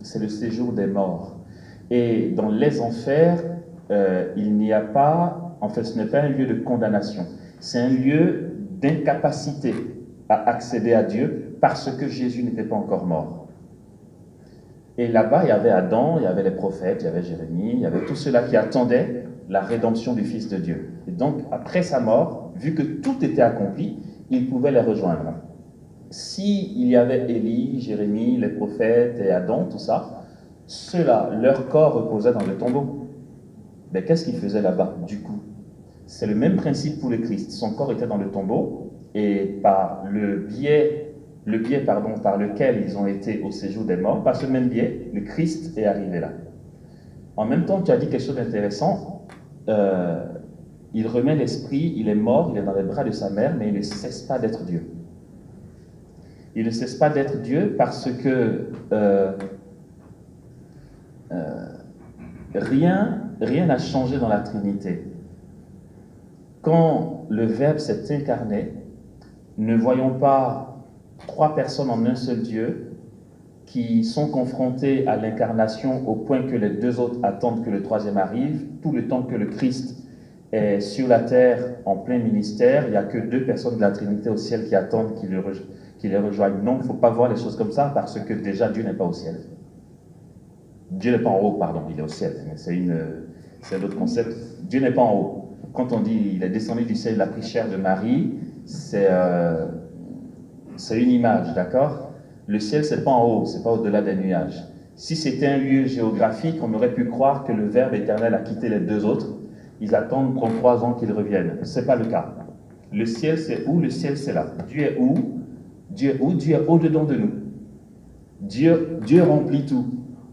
c'est le séjour des morts. Et dans les enfers, il n'y a pas, en fait, ce n'est pas un lieu de condamnation, c'est un lieu d'incapacité à accéder à Dieu parce que Jésus n'était pas encore mort. Et là-bas, il y avait Adam, il y avait les prophètes, il y avait Jérémie, il y avait tous ceux-là qui attendaient la rédemption du Fils de Dieu. Et donc, après sa mort, vu que tout était accompli, il pouvait les rejoindre. S'il y avait Élie, Jérémie, les prophètes et Adam, tout ça, ceux-là, leur corps reposait dans le tombeau. Mais qu'est-ce qu'ils faisaient là-bas, du coup? C'est le même principe pour le Christ. Son corps était dans le tombeau, et par le biais par lequel ils ont été au séjour des morts, par ce même biais, le Christ est arrivé là. En même temps, tu as dit quelque chose d'intéressant. Il remet l'esprit, il est mort, il est dans les bras de sa mère, mais il ne cesse pas d'être Dieu. Il ne cesse pas d'être Dieu parce que rien n'a changé dans la Trinité. Quand le Verbe s'est incarné, ne voyons pas trois personnes en un seul Dieu qui sont confrontées à l'incarnation au point que les deux autres attendent que le troisième arrive. Tout le temps que le Christ est sur la terre en plein ministère, il n'y a que deux personnes de la Trinité au ciel qui attendent qu'il les rejoignent. Non, il ne faut pas voir les choses comme ça parce que déjà Dieu n'est pas au ciel. Dieu n'est pas en haut, pardon, il est au ciel. C'est un autre concept. Dieu n'est pas en haut. Quand on dit il est descendu du ciel, il a pris chair de Marie, c'est une image, d'accord? Le ciel, c'est pas en haut, c'est pas au-delà des nuages. Si c'était un lieu géographique, on aurait pu croire que le Verbe éternel a quitté les deux autres. Ils attendent 33 ans qu'il revienne. Ce n'est pas le cas. Le ciel, c'est où? Le ciel, c'est là. Dieu est où? Dieu est où? Dieu est au-dedans de nous. Dieu remplit tout.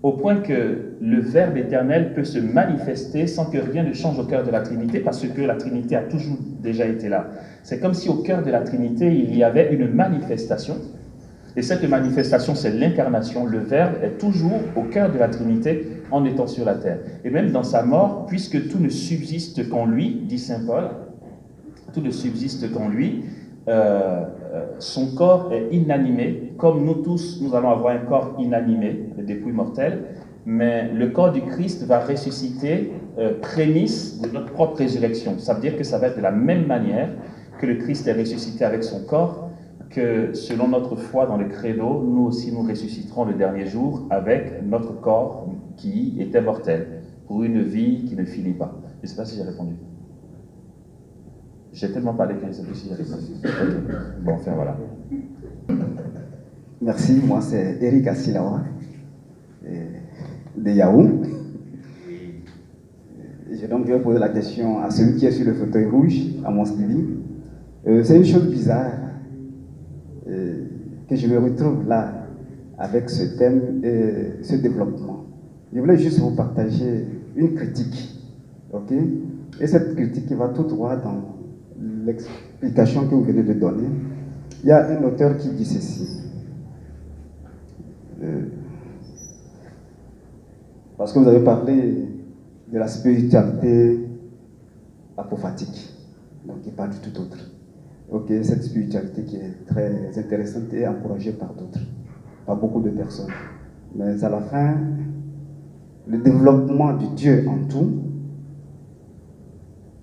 Au point que le Verbe éternel peut se manifester sans que rien ne change au cœur de la Trinité, parce que la Trinité a toujours déjà été là. C'est comme si au cœur de la Trinité, il y avait une manifestation. Et cette manifestation, c'est l'incarnation. Le Verbe est toujours au cœur de la Trinité en étant sur la terre. Et même dans sa mort, puisque tout ne subsiste qu'en lui, dit saint Paul, tout ne subsiste qu'en lui, son corps est inanimé, comme nous tous, nous allons avoir un corps inanimé, le dépouille mortel, mais le corps du Christ va ressusciter prémisse de notre propre résurrection. Ça veut dire que ça va être de la même manière que le Christ est ressuscité avec son corps, que selon notre foi dans le credo, nous aussi nous ressusciterons le dernier jour avec notre corps qui était mortel, pour une vie qui ne finit pas. Je ne sais pas si j'ai répondu. J'ai tellement parlé que je ne sais plus si j'ai répondu. Okay. Bon, enfin voilà. Merci, moi c'est Eric Asilawa, de Yahoo. Je donc vais poser la question à celui qui est sur le fauteuil rouge, à mon Stevie. C'est une chose bizarre que je me retrouve là avec ce thème et ce développement. Je voulais juste vous partager une critique, ok? Et cette critique qui va tout droit dans l'explication que vous venez de donner. Il y a un auteur qui dit ceci. Parce que vous avez parlé de la spiritualité apophatique, donc qui n'est pas du tout autre. Ok, cette spiritualité qui est très intéressante et encouragée par d'autres, par beaucoup de personnes. Mais à la fin, le développement du Dieu en tout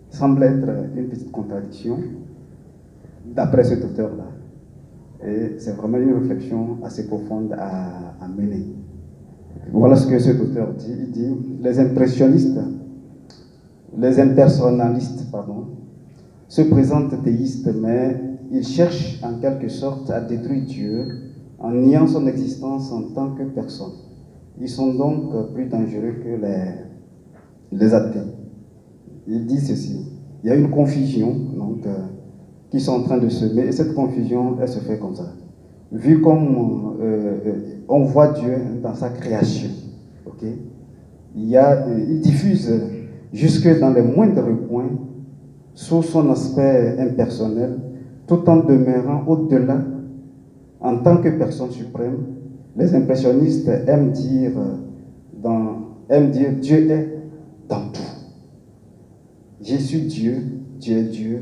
semble être une petite contradiction d'après cet auteur-là. Et c'est vraiment une réflexion assez profonde à mener. Voilà ce que cet auteur dit. Il dit, les impressionnistes, les impersonnalistes, se présentent théistes, mais ils cherchent en quelque sorte à détruire Dieu en niant son existence en tant que personne. Ils sont donc plus dangereux que les athées. Il dit ceci, il y a une confusion qui sont en train de semer, et cette confusion, elle se fait comme ça. Vu comme on voit Dieu dans sa création, okay? Il diffuse jusque dans les moindres points, sous son aspect impersonnel, tout en demeurant au-delà, en tant que personne suprême. Les impressionnistes aiment dire Dieu est dans tout. Je suis Dieu, Dieu est Dieu,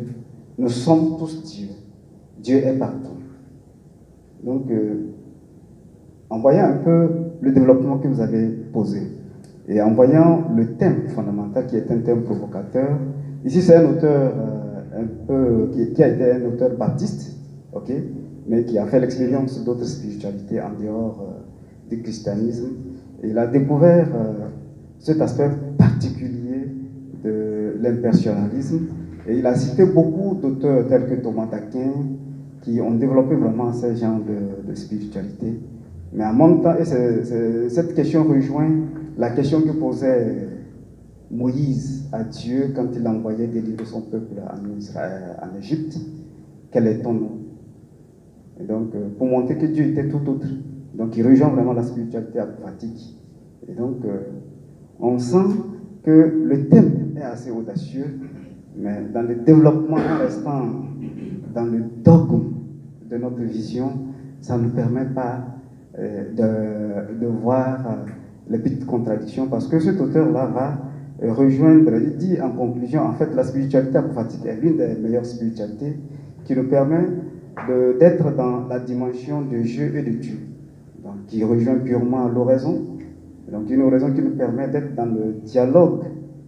nous sommes tous Dieu, Dieu est partout. Donc, en voyant un peu le développement que vous avez posé. Et en voyant le thème fondamental qui est un thème provocateur, ici c'est un auteur qui a été un auteur baptiste, ok, mais qui a fait l'expérience d'autres spiritualités en dehors du christianisme. Et il a découvert cet aspect particulier de l'impersonnalisme. Et il a cité beaucoup d'auteurs tels que Thomas d'Aquin qui ont développé vraiment ce genre de spiritualité. Mais en même temps, cette question rejoint la question que posait Moïse à Dieu quand il envoyait délivrer son peuple en Égypte. Quel est ton nom? Et donc, pour montrer que Dieu était tout autre. Donc, il rejoint vraiment la spiritualité apophatique. Et donc, on sent que le thème est assez audacieux, mais dans le développement, en restant dans le dogme de notre vision, ça ne nous permet pas de voir les petites contradictions, parce que cet auteur-là va rejoindre, il dit en conclusion, en fait, la spiritualité apophatique est l'une des meilleures spiritualités qui nous permet d'être dans la dimension de jeu et de Dieu, donc qui rejoint purement l'oraison, donc une oraison qui nous permet d'être dans le dialogue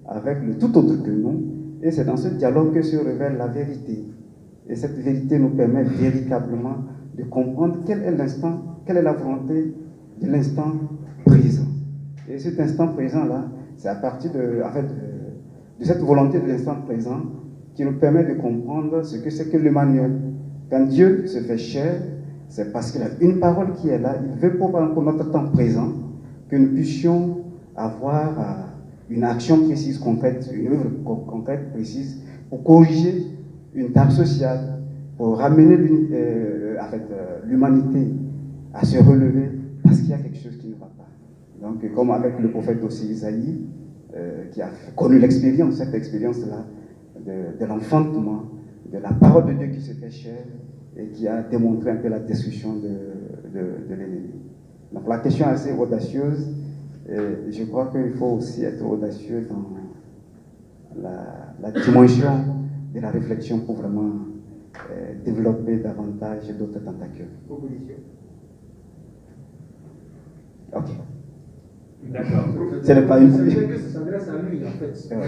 avec le tout autre que nous, et c'est dans ce dialogue que se révèle la vérité. Et cette vérité nous permet véritablement de comprendre quel est l'instant, quelle est la volonté de l'instant présent. Et cet instant présent-là, c'est à partir de cette volonté de l'instant présent qui nous permet de comprendre ce que c'est que l'Emmanuel. Quand Dieu se fait chair, c'est parce qu'il a une parole qui est là. Il veut pour notre temps présent que nous puissions avoir une action précise, concrète, une œuvre concrète, précise, pour corriger une tare sociale, pour ramener l'humanité à se relever, parce qu'il y a quelque chose qui ne va pas. Donc, comme avec le prophète aussi Isaïe, qui a connu l'expérience, cette expérience-là, de l'enfantement, de la parole de Dieu qui se fait chair, et qui a démontré un peu la destruction de l'ennemi. Donc la question est assez audacieuse, et je crois qu'il faut aussi être audacieux dans la dimension de la réflexion pour vraiment développer davantage d'autres tentacules. Proposition. Ok. D'accord. Ce n'est pas une C'est que ça s'adresse à lui, en fait. C'est une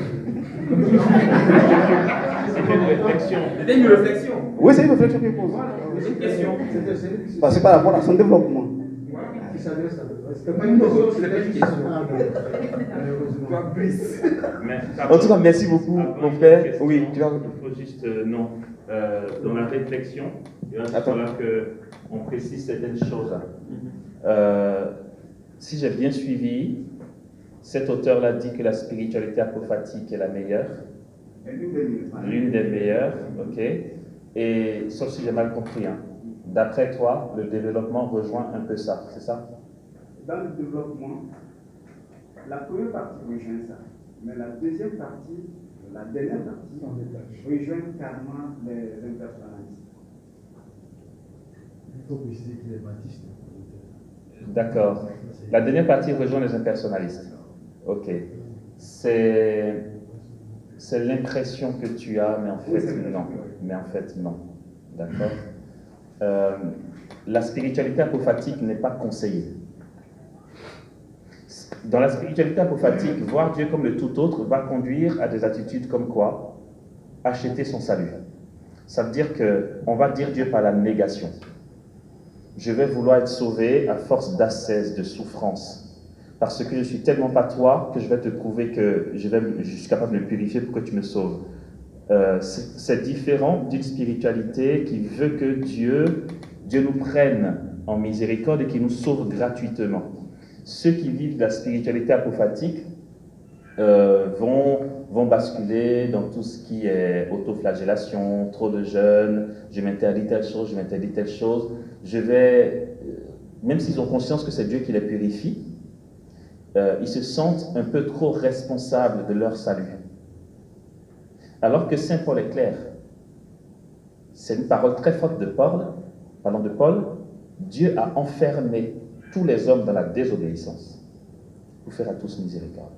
réflexion. C'était une réflexion. Oui, c'est une réflexion qu'il pose. Voilà, c'est une question. Parce que par rapport à son développement. Voilà, qui s'adresse à lui. C'était pas une question, c'était pas une question. Malheureusement. En tout cas, merci beaucoup, mon frère. Oui, tu vas. Il faut juste, non. Dans la réflexion, il va falloir qu'on précise certaines choses. Si j'ai bien suivi, cet auteur-là dit que la spiritualité apophatique est la meilleure. L'une des meilleures, ok. Et sauf si j'ai mal compris. Hein. D'après toi, le développement rejoint un peu ça, c'est ça? Dans le développement, la première partie rejoint ça. Mais la deuxième partie, la dernière partie, rejoint carrément les impersonnalistes. Il faut préciser qu'il est baptiste. D'accord. La dernière partie rejoint les impersonnalistes. Ok. C'est l'impression que tu as, mais en fait non. Mais en fait non. D'accord. La spiritualité apophatique n'est pas conseillée. Dans la spiritualité apophatique, voir Dieu comme le tout autre va conduire à des attitudes comme quoi? Acheter son salut. Ça veut dire qu'on va dire Dieu par la négation. Je vais vouloir être sauvé à force d'ascèse, de souffrance. Parce que je ne suis tellement pas toi que je vais te prouver que je suis capable de me purifier pour que tu me sauves. C'est différent d'une spiritualité qui veut que Dieu nous prenne en miséricorde et qui nous sauve gratuitement. Ceux qui vivent la spiritualité apophatique vont basculer dans tout ce qui est autoflagellation, trop de jeûne, je m'interdis telle chose, je m'interdis telle chose. Même s'ils ont conscience que c'est Dieu qui les purifie, ils se sentent un peu trop responsables de leur salut. Alors que Saint Paul est clair, c'est une parole très forte de Paul, parlant de Paul, Dieu a enfermé tous les hommes dans la désobéissance pour faire à tous miséricorde.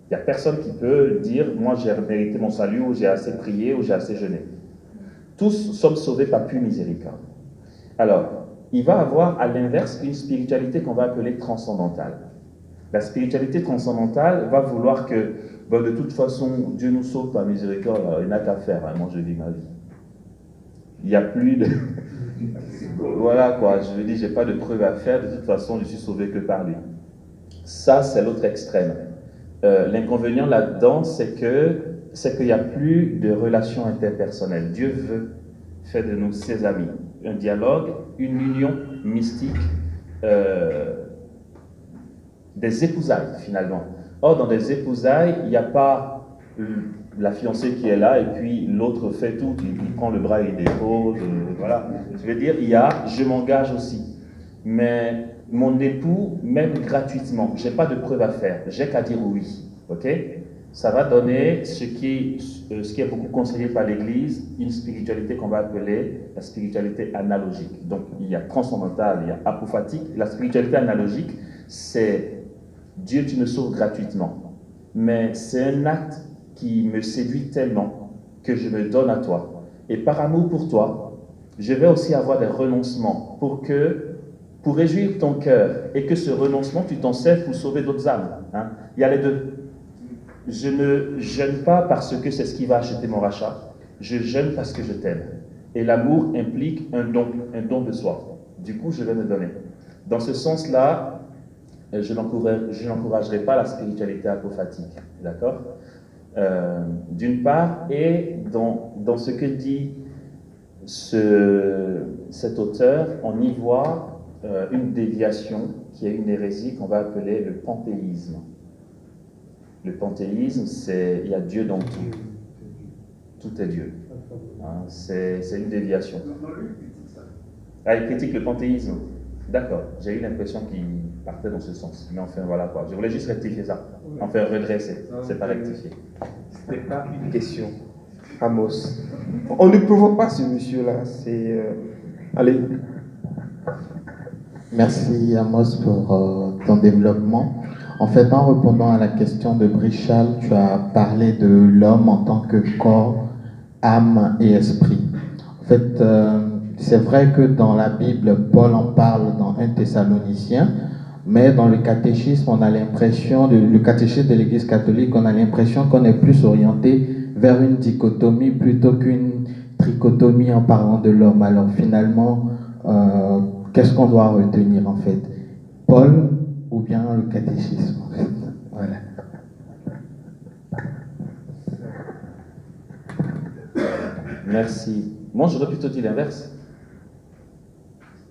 Il n'y a personne qui peut dire, moi j'ai mérité mon salut, ou j'ai assez prié, ou j'ai assez jeûné. Tous sommes sauvés par pure miséricorde. Alors, il va avoir à l'inverse une spiritualité qu'on va appeler transcendantale. La spiritualité transcendantale va vouloir que, de toute façon, Dieu nous sauve par miséricorde, il n'a qu'à faire, hein, moi je vis ma vie. Il n'y a plus de... voilà quoi, je veux dire, j'ai pas de preuves à faire, de toute façon, je suis sauvé que par lui. Ça, c'est l'autre extrême. L'inconvénient là-dedans, c'est qu'il n'y a plus de relations interpersonnelles. Dieu veut faire de nous ses amis. Un dialogue, une union mystique, des épousailles finalement. Or, dans des épousailles, il n'y a pas la fiancée qui est là et puis l'autre fait tout, il prend le bras et il dépose, voilà. Je veux dire, il y a je m'engage aussi. Mais mon époux, même gratuitement, je n'ai pas de preuve à faire, j'ai qu'à dire oui. Ok? Ça va donner ce qui est beaucoup conseillé par l'Église, une spiritualité qu'on va appeler la spiritualité analogique. Donc, il y a transcendantale, il y a apophatique. La spiritualité analogique, c'est Dieu, tu me sauves gratuitement. Mais c'est un acte qui me séduit tellement que je me donne à toi. Et par amour pour toi, je vais aussi avoir des renoncements pour réjouir ton cœur et que ce renoncement, tu t'en sers pour sauver d'autres âmes. Hein. Il y a les deux. Je ne jeûne pas parce que c'est ce qui va acheter mon rachat. Je jeûne parce que je t'aime. Et l'amour implique un don de soi. Du coup, je vais me donner. Dans ce sens-là, je n'encouragerai pas la spiritualité apophatique. D'accord? D'une part, et dans ce que dit cet auteur, on y voit une déviation qui est une hérésie qu'on va appeler le panthéisme. Le panthéisme, il y a Dieu dans tout. Tout est Dieu. Hein, c'est une déviation. Ah, il critique le panthéisme. D'accord, j'ai eu l'impression qu'il partait dans ce sens. Mais enfin, voilà quoi. Je voulais juste rectifier ça. Enfin, redresser. C'est pas rectifier. Ce n'est pas une question. Amos. On ne provoque pas ce monsieur-là. C'est. Allez. Merci Amos pour ton développement. En fait, en répondant à la question de Brichal, tu as parlé de l'homme en tant que corps, âme et esprit. En fait, c'est vrai que dans la Bible, Paul en parle dans 1 Thessaloniciens, mais dans le catéchisme, on a l'impression, le catéchisme de l'Église catholique, on a l'impression qu'on est plus orienté vers une dichotomie plutôt qu'une trichotomie en parlant de l'homme. Alors finalement, qu'est-ce qu'on doit retenir en fait? Paul ou bien le catéchisme en fait. Voilà. Merci. Moi, j'aurais plutôt dit l'inverse.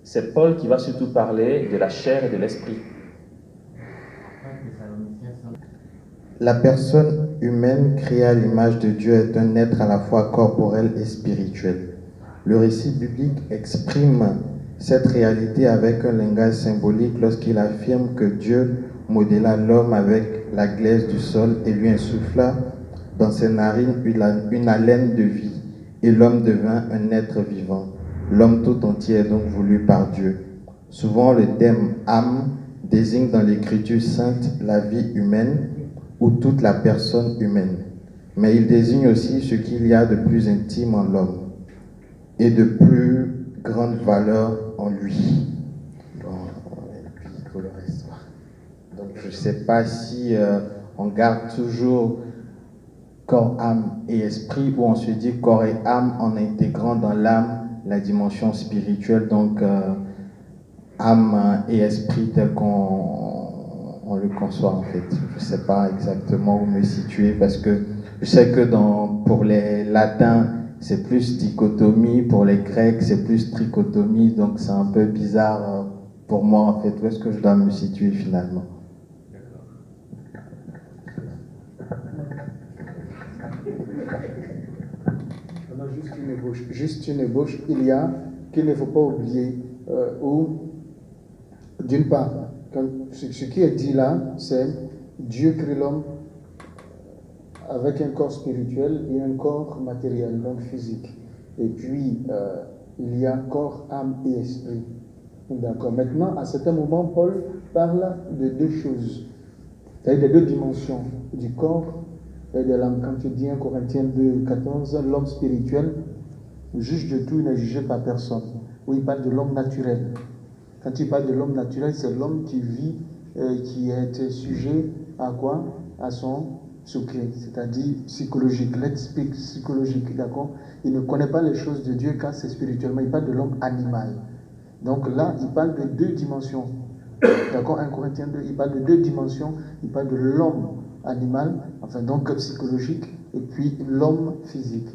C'est Paul qui va surtout parler de la chair et de l'esprit. La personne humaine créée à l'image de Dieu est un être à la fois corporel et spirituel. Le récit biblique exprime cette réalité avec un langage symbolique lorsqu'il affirme que Dieu modéla l'homme avec la glaise du sol et lui insuffla dans ses narines une haleine de vie, et l'homme devint un être vivant. L'homme tout entier est donc voulu par Dieu. Souvent, le terme âme désigne dans l'Écriture sainte la vie humaine ou toute la personne humaine, mais il désigne aussi ce qu'il y a de plus intime en l'homme et de plus grande valeur en lui. Donc je ne sais pas si on garde toujours corps, âme et esprit, ou on se dit corps et âme en intégrant dans l'âme la dimension spirituelle, donc âme et esprit tel qu'on le conçoit en fait. Je ne sais pas exactement où me situer parce que je sais que pour les latins c'est plus dichotomie, pour les grecs c'est plus trichotomie, donc c'est un peu bizarre pour moi en fait. Où est-ce que je dois me situer finalement? Juste une ébauche, il y a qu'il ne faut pas oublier, où, d'une part, ce qui est dit là, c'est Dieu crée l'homme avec un corps spirituel et un corps matériel, donc physique. Et puis, il y a corps, âme et esprit. D'accord. Maintenant, à certains moments, Paul parle de deux choses, c'est-à-dire des deux dimensions, du corps et de l'âme. Quand tu dis 1 Corinthiens 2, 14, l'homme spirituel juge de tout, il n'est jugé par personne. où il parle de l'homme naturel. Quand il parle de l'homme naturel, c'est l'homme qui vit, qui est sujet à quoi? À son secret, c'est-à-dire psychologique, l'être psychologique, d'accord? Il ne connaît pas les choses de Dieu car c'est spirituellement. Il parle de l'homme animal. Donc là, il parle de deux dimensions. D'accord, 1 Corinthiens 2, il parle de deux dimensions. Il parle de l'homme animal, enfin donc psychologique, et puis l'homme physique.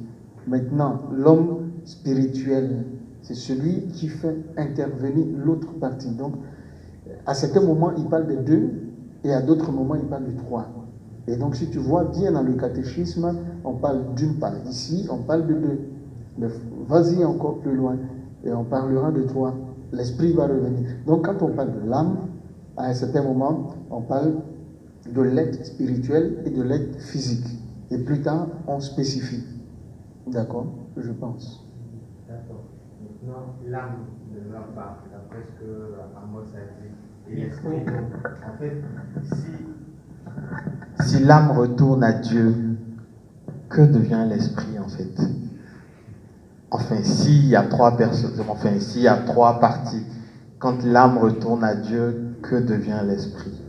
Maintenant, l'homme spirituel, c'est celui qui fait intervenir l'autre partie. Donc, à certains moments, il parle de deux, et à d'autres moments, il parle de trois. Et donc, si tu vois bien dans le catéchisme, on parle d'une part. Ici, on parle de deux. Mais vas-y encore plus loin, et on parlera de trois. L'esprit va revenir. Donc, quand on parle de l'âme, à un certain moment, on parle de l'être spirituel et de l'être physique. Et plus tard, on spécifie. D'accord? Je pense. D'accord. Maintenant, l'âme ne meurt pas, d'après ce que Amos a dit. Et l'esprit, donc, en fait, si l'âme retourne à Dieu, que devient l'esprit en fait? Enfin, s'il y a trois personnes, enfin, s'il y a trois parties, quand l'âme retourne à Dieu, que devient l'esprit?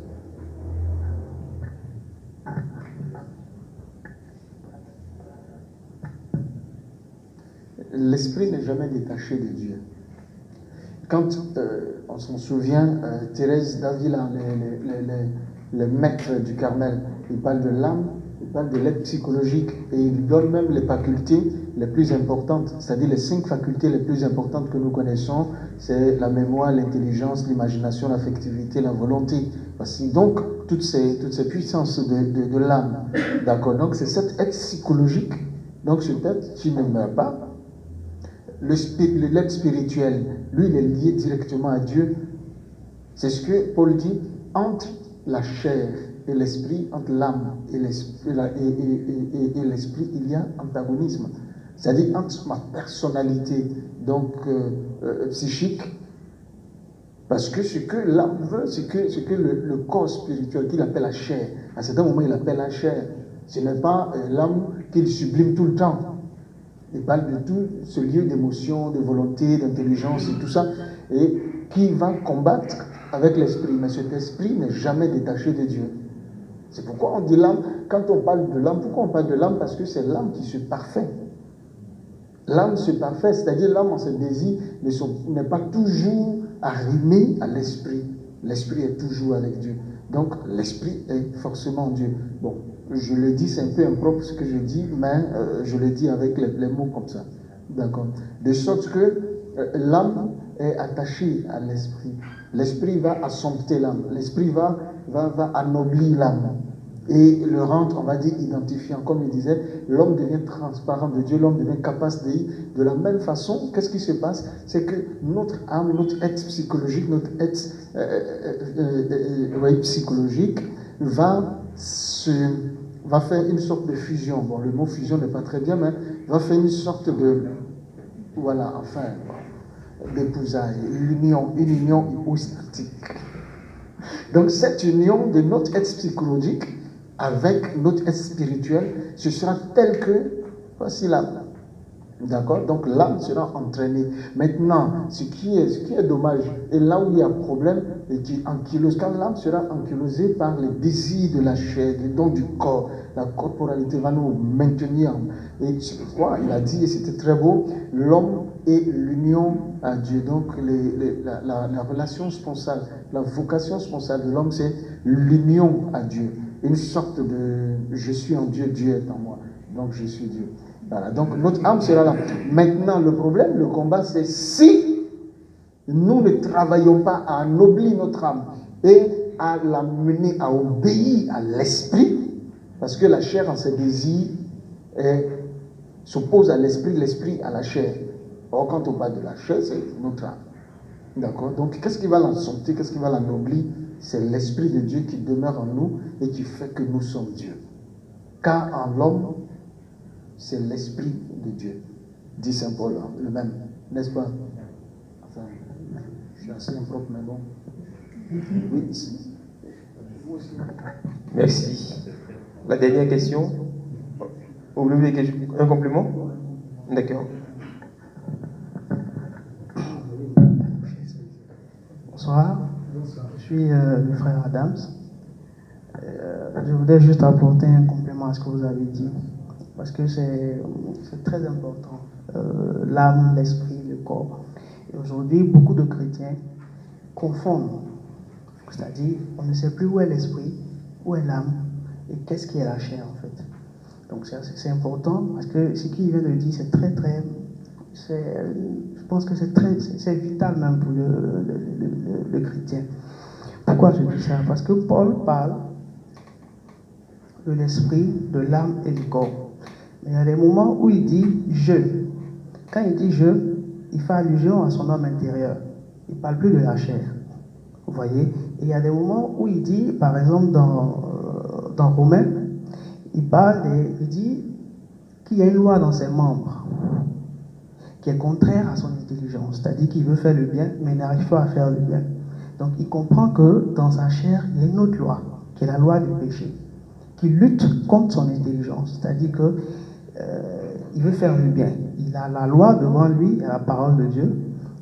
L'esprit n'est jamais détaché de Dieu. Quand on s'en souvient, Thérèse d'Avila, le maître du Carmel, il parle de l'âme, il parle de l'être psychologique et il donne même les facultés les plus importantes, c'est-à-dire les 5 facultés les plus importantes que nous connaissons, c'est la mémoire, l'intelligence, l'imagination, l'affectivité, la volonté. Voici donc toutes ces puissances de l'âme. D'accord? Donc c'est cet être psychologique, donc cet être qui ne meurt pas. L'être spirituel, lui, il est lié directement à Dieu. C'est ce que Paul dit, entre la chair et l'esprit, entre l'âme et l'esprit, il y a antagonisme. C'est-à-dire entre ma personnalité donc psychique, parce que ce que l'âme veut, c'est que le corps spirituel qu'il appelle la chair, à certains moments il appelle la chair, ce n'est pas l'âme qu'il sublime tout le temps. Il parle de tout ce lieu d'émotion, de volonté, d'intelligence et tout ça, et qui va combattre avec l'esprit. Mais cet esprit n'est jamais détaché de Dieu. C'est pourquoi on dit l'âme, quand on parle de l'âme, pourquoi on parle de l'âme? Parce que c'est l'âme qui se parfait. L'âme se parfait, c'est-à-dire l'âme en ses désirs n'est pas toujours arrimé à l'esprit. L'esprit est toujours avec Dieu. Donc l'esprit est forcément Dieu. Bon, je le dis, c'est un peu impropre ce que je dis, mais je le dis avec les mots comme ça. D'accord. De sorte que l'âme est attachée à l'esprit. L'esprit va assompter l'âme. L'esprit va anoblir l'âme. Et le rendre, on va dire, identifiant. Comme il disait, l'homme devient transparent de Dieu, l'homme devient capable de la même façon. Qu'est-ce qui se passe? C'est que notre âme, notre être psychologique, notre être psychologique va faire une sorte de fusion. Bon, le mot fusion n'est pas très bien, mais va faire une sorte de, voilà, enfin, d'épousailles, une union hypostatique. Donc cette union de notre être psychologique avec notre être spirituel, ce sera tel que, voici l'âme. D'accord? Donc l'âme sera entraînée. Maintenant, ce qui est dommage, et là où il y a problème, et qui ankylose, quand l'âme sera ankylosée par les désirs de la chair, donc du corps, la corporalité va nous maintenir. Et c'est pourquoi il a dit, et c'était très beau, l'homme et l'union à Dieu. Donc la relation sponsale, la vocation sponsale de l'homme, c'est l'union à Dieu. Une sorte de je suis en Dieu, Dieu est en moi. Donc je suis Dieu. Voilà. Donc notre âme sera là. Maintenant, le problème, le combat, c'est si nous ne travaillons pas à ennoblir notre âme et à la mener à obéir à l'esprit, parce que la chair en ses désirs s'oppose à l'esprit, l'esprit à la chair. Or, quand on parle de la chair, c'est notre âme. D'accord? Donc, qu'est-ce qui va l'ensompter, qu'est-ce qui va l'ennoblir? C'est l'esprit de Dieu qui demeure en nous et qui fait que nous sommes Dieu. Car en l'homme, c'est l'esprit de Dieu, dit Saint Paul, le même, n'est-ce pas? Enfin, je suis assez impropre, mais bon. Oui, ici. Merci. La dernière question. Vous voulez un complément? D'accord. Bonsoir. Je suis le frère Adams. Je voudrais juste apporter un complément à ce que vous avez dit, parce que c'est très important. L'âme, l'esprit, le corps. Et aujourd'hui, beaucoup de chrétiens confondent. C'est-à-dire, on ne sait plus où est l'esprit, où est l'âme, et qu'est-ce qui est la chair, en fait. Donc c'est important, parce que ce qu'il vient de dire, c'est très, très... je pense que c'est vital même pour le chrétien. Pourquoi je dis ça? Parce que Paul parle de l'esprit, de l'âme et du corps. Mais il y a des moments où il dit « je ». Quand il dit « je », il fait allusion à son homme intérieur. Il ne parle plus de la chair. Vous voyez? Et il y a des moments où il dit, par exemple dans Romains, il dit qu'il y a une loi dans ses membres qui est contraire à son intelligence. C'est-à-dire qu'il veut faire le bien, mais il n'arrive pas à faire le bien. Donc il comprend que dans sa chair, il y a une autre loi, qui est la loi du péché, qui lutte contre son intelligence. C'est-à-dire que il veut faire le bien. Il a la loi devant lui, il a la parole de Dieu.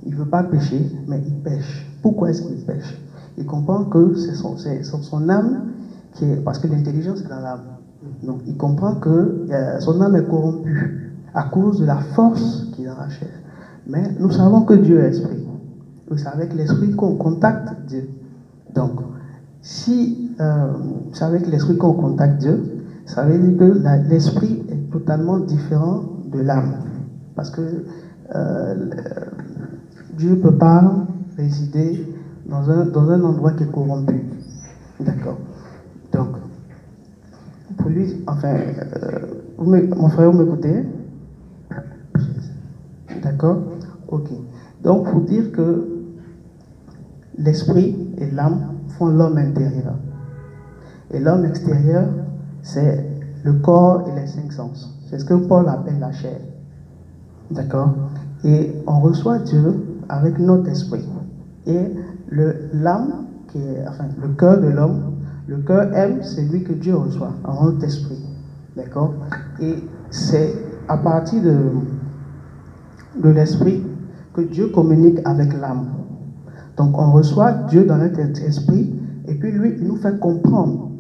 Il ne veut pas pécher, mais il pêche. Pourquoi est-ce qu'il pêche? Il comprend que c'est son âme qui est... Parce que l'intelligence est dans l'âme. Donc il comprend que son âme est corrompue à cause de la force qui est dans la chair. Mais nous savons que Dieu est esprit. C'est avec l'esprit qu'on contacte Dieu. Donc, si c'est avec l'esprit qu'on contacte Dieu, ça veut dire que l'esprit est totalement différent de l'âme. Parce que Dieu ne peut pas résider dans un endroit qui est corrompu. D'accord. Donc, pour lui, enfin, mon frère, vous m'écoutez? D'accord? Ok. Donc, pour dire que l'esprit et l'âme font l'homme intérieur. Et l'homme extérieur, c'est le corps et les 5 sens. C'est ce que Paul appelle la chair. D'accord? Et on reçoit Dieu avec notre esprit. Et l'âme, qui est, enfin, le cœur de l'homme, le cœur aime celui que Dieu reçoit, en notre esprit. D'accord? Et c'est à partir de l'esprit que Dieu communique avec l'âme. Donc on reçoit Dieu dans notre esprit, et puis lui, il nous fait comprendre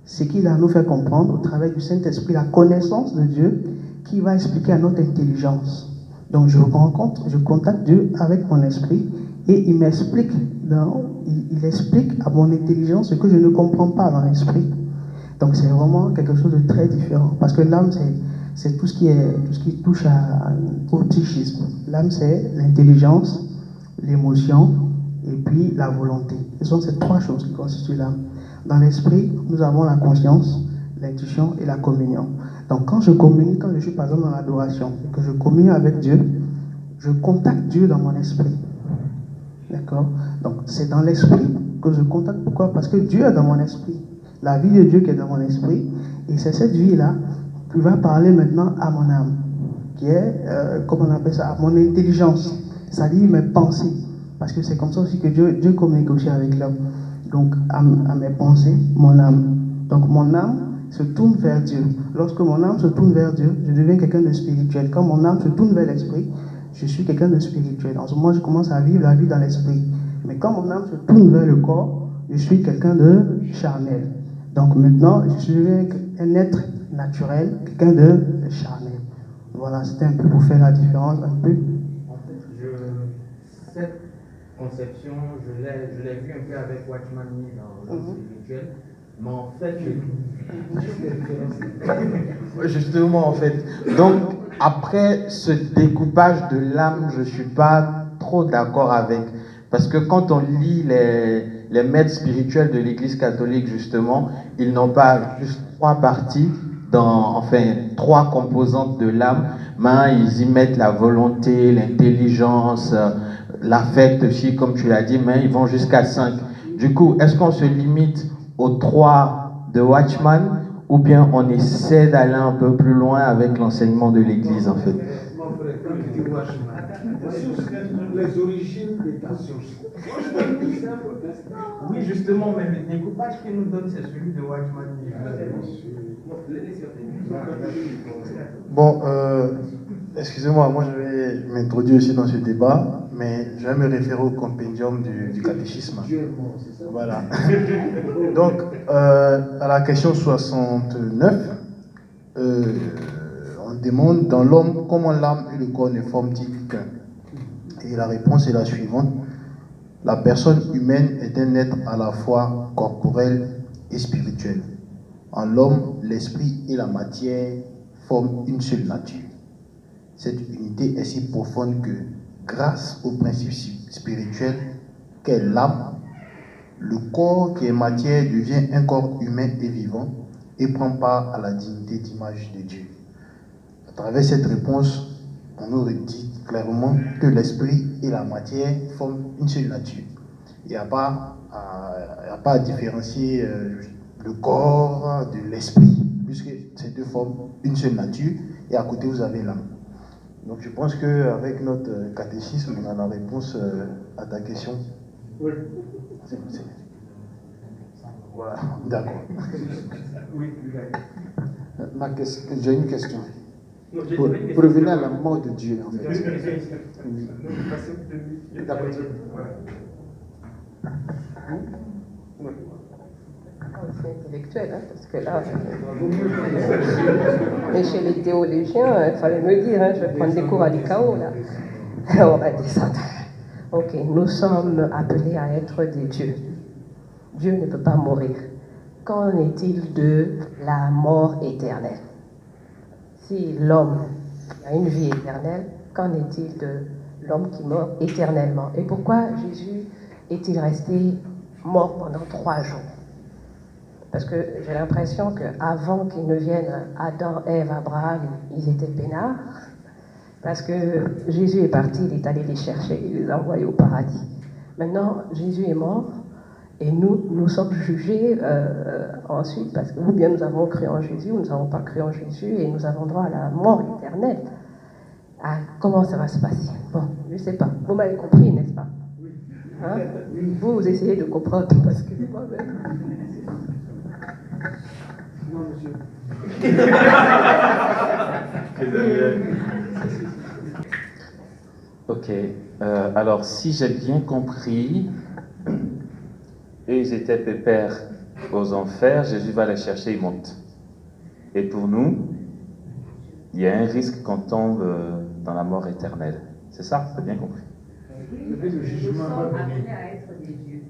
ce qu'il a à nous fait comprendre au travers du Saint-Esprit, la connaissance de Dieu qui va expliquer à notre intelligence. Donc je contacte Dieu avec mon esprit et il m'explique, il explique à mon intelligence ce que je ne comprends pas dans l'esprit. Donc c'est vraiment quelque chose de très différent. Parce que l'âme, c'est tout ce qui touche au psychisme. L'âme, c'est l'intelligence, l'émotion et puis la volonté. Ce sont ces 3 choses qui constituent l'âme. Dans l'esprit, nous avons la conscience, l'intuition et la communion. Donc quand je communie, quand je suis par exemple dans l'adoration, et que je communie avec Dieu, je contacte Dieu dans mon esprit. D'accord? Donc c'est dans l'esprit que je contacte. Pourquoi? Parce que Dieu est dans mon esprit. La vie de Dieu qui est dans mon esprit. Et c'est cette vie-là qui va parler maintenant à mon âme. Qui est, comment on appelle ça? À mon intelligence. C'est-à-dire mes pensées. Parce que c'est comme ça aussi que Dieu communique aussi avec l'homme. Donc à mes pensées, mon âme. Donc mon âme se tourne vers Dieu. Lorsque mon âme se tourne vers Dieu, je deviens quelqu'un de spirituel. Quand mon âme se tourne vers l'esprit, je suis quelqu'un de spirituel. En ce moment, je commence à vivre la vie dans l'esprit. Mais quand mon âme se tourne vers le corps, je suis quelqu'un de charnel. Donc maintenant, je suis un être naturel, quelqu'un de charnel. Voilà, c'était un peu pour faire la différence, un peu. En fait, cette conception, je l'ai vue un peu avec Watchman Nee dans le spirituel. Mais en fait, justement, en fait. Donc, après ce découpage de l'âme, je ne suis pas trop d'accord avec. Parce que quand on lit les maîtres spirituels de l'Église catholique, justement, ils n'ont pas juste 3 parties, enfin 3 composantes de l'âme, mais ils y mettent la volonté, l'intelligence, l'affect aussi, comme tu l'as dit, mais ils vont jusqu'à 5. Du coup, est-ce qu'on se limite aux 3 de Watchman, ou bien on essaie d'aller un peu plus loin avec l'enseignement de l'Église, en fait? Mon frère, quand tu dis Watchman, les origines de ta science. oui, justement, mais le découpage qu'il nous donne, c'est celui de Watchman Nee. Bon, excusez-moi, moi je vais m'introduire aussi dans ce débat. mais je vais me référer au compendium du catéchisme. Dieu est mort, c'est ça? Voilà. Donc, à la question 69, on demande dans l'homme comment l'âme et le corps ne forment-ils qu'un? Et la réponse est la suivante. La personne humaine est un être à la fois corporel et spirituel. En l'homme, l'esprit et la matière forment une seule nature. Cette unité est si profonde que, grâce au principe spirituel qu'est l'âme, le corps qui est matière devient un corps humain et vivant et prend part à la dignité d'image de Dieu. À travers cette réponse, on nous dit clairement que l'esprit et la matière forment une seule nature. Il n'y a pas à différencier le corps de l'esprit, puisque ces deux forment une seule nature, et à côté vous avez l'âme. Donc je pense qu'avec notre catéchisme, on a la réponse à ta question. Oui. Voilà, d'accord. Oui, j'ai une question. Pour revenir à la mort de Dieu, en fait. D'accord. C'est intellectuel, hein, parce que là, mais chez les théologiens, il fallait me dire, hein, je vais prendre des cours à l'ICAO, là. On va descendre. Ok, nous sommes appelés à être des dieux. Dieu ne peut pas mourir. Qu'en est-il de la mort éternelle? Si l'homme a une vie éternelle, qu'en est-il de l'homme qui meurt éternellement? Et pourquoi Jésus est-il resté mort pendant 3 jours? Parce que j'ai l'impression qu'avant qu'ils ne viennent Adam, Ève, Abraham, ils étaient peinards. Parce que Jésus est parti, il est allé les chercher, il les a envoyés au paradis. Maintenant, Jésus est mort et nous sommes jugés ensuite parce que ou bien nous avons cru en Jésus ou nous n'avons pas cru en Jésus et nous avons droit à la mort éternelle. Ah, comment ça va se passer? Bon, je ne sais pas. Vous m'avez compris, n'est-ce pas? Hein? Vous essayez de comprendre parce que moi-même... Non, monsieur. Ok. Alors, si j'ai bien compris, eux, ils étaient pépères aux enfers, Jésus va les chercher, ils montent. Et pour nous, il y a un risque qu'on tombe dans la mort éternelle. C'est ça? J'ai bien compris. Nous sommes appelés à être des dieux.